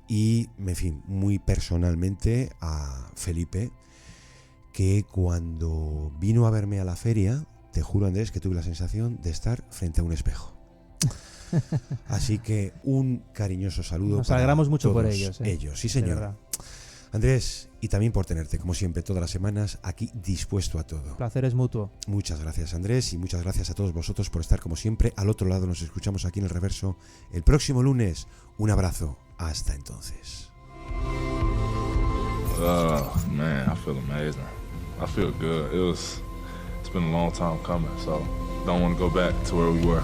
y, en fin, muy personalmente a Felipe, que cuando vino a verme a la feria, te juro, Andrés, que tuve la sensación de estar frente a un espejo. Así que un cariñoso saludo. Nos alegramos mucho por ellos. Ellos, sí señor. Andrés, y también por tenerte, como siempre, todas las semanas aquí dispuesto a todo. Placer es mutuo. Muchas gracias, Andrés, y muchas gracias a todos vosotros por estar como siempre al otro lado. Nos escuchamos aquí en el Reverso el próximo lunes. Un abrazo. Hasta entonces. Oh, man, I feel amazing. I feel good. It's been a long time coming, so don't want to go back to where we were.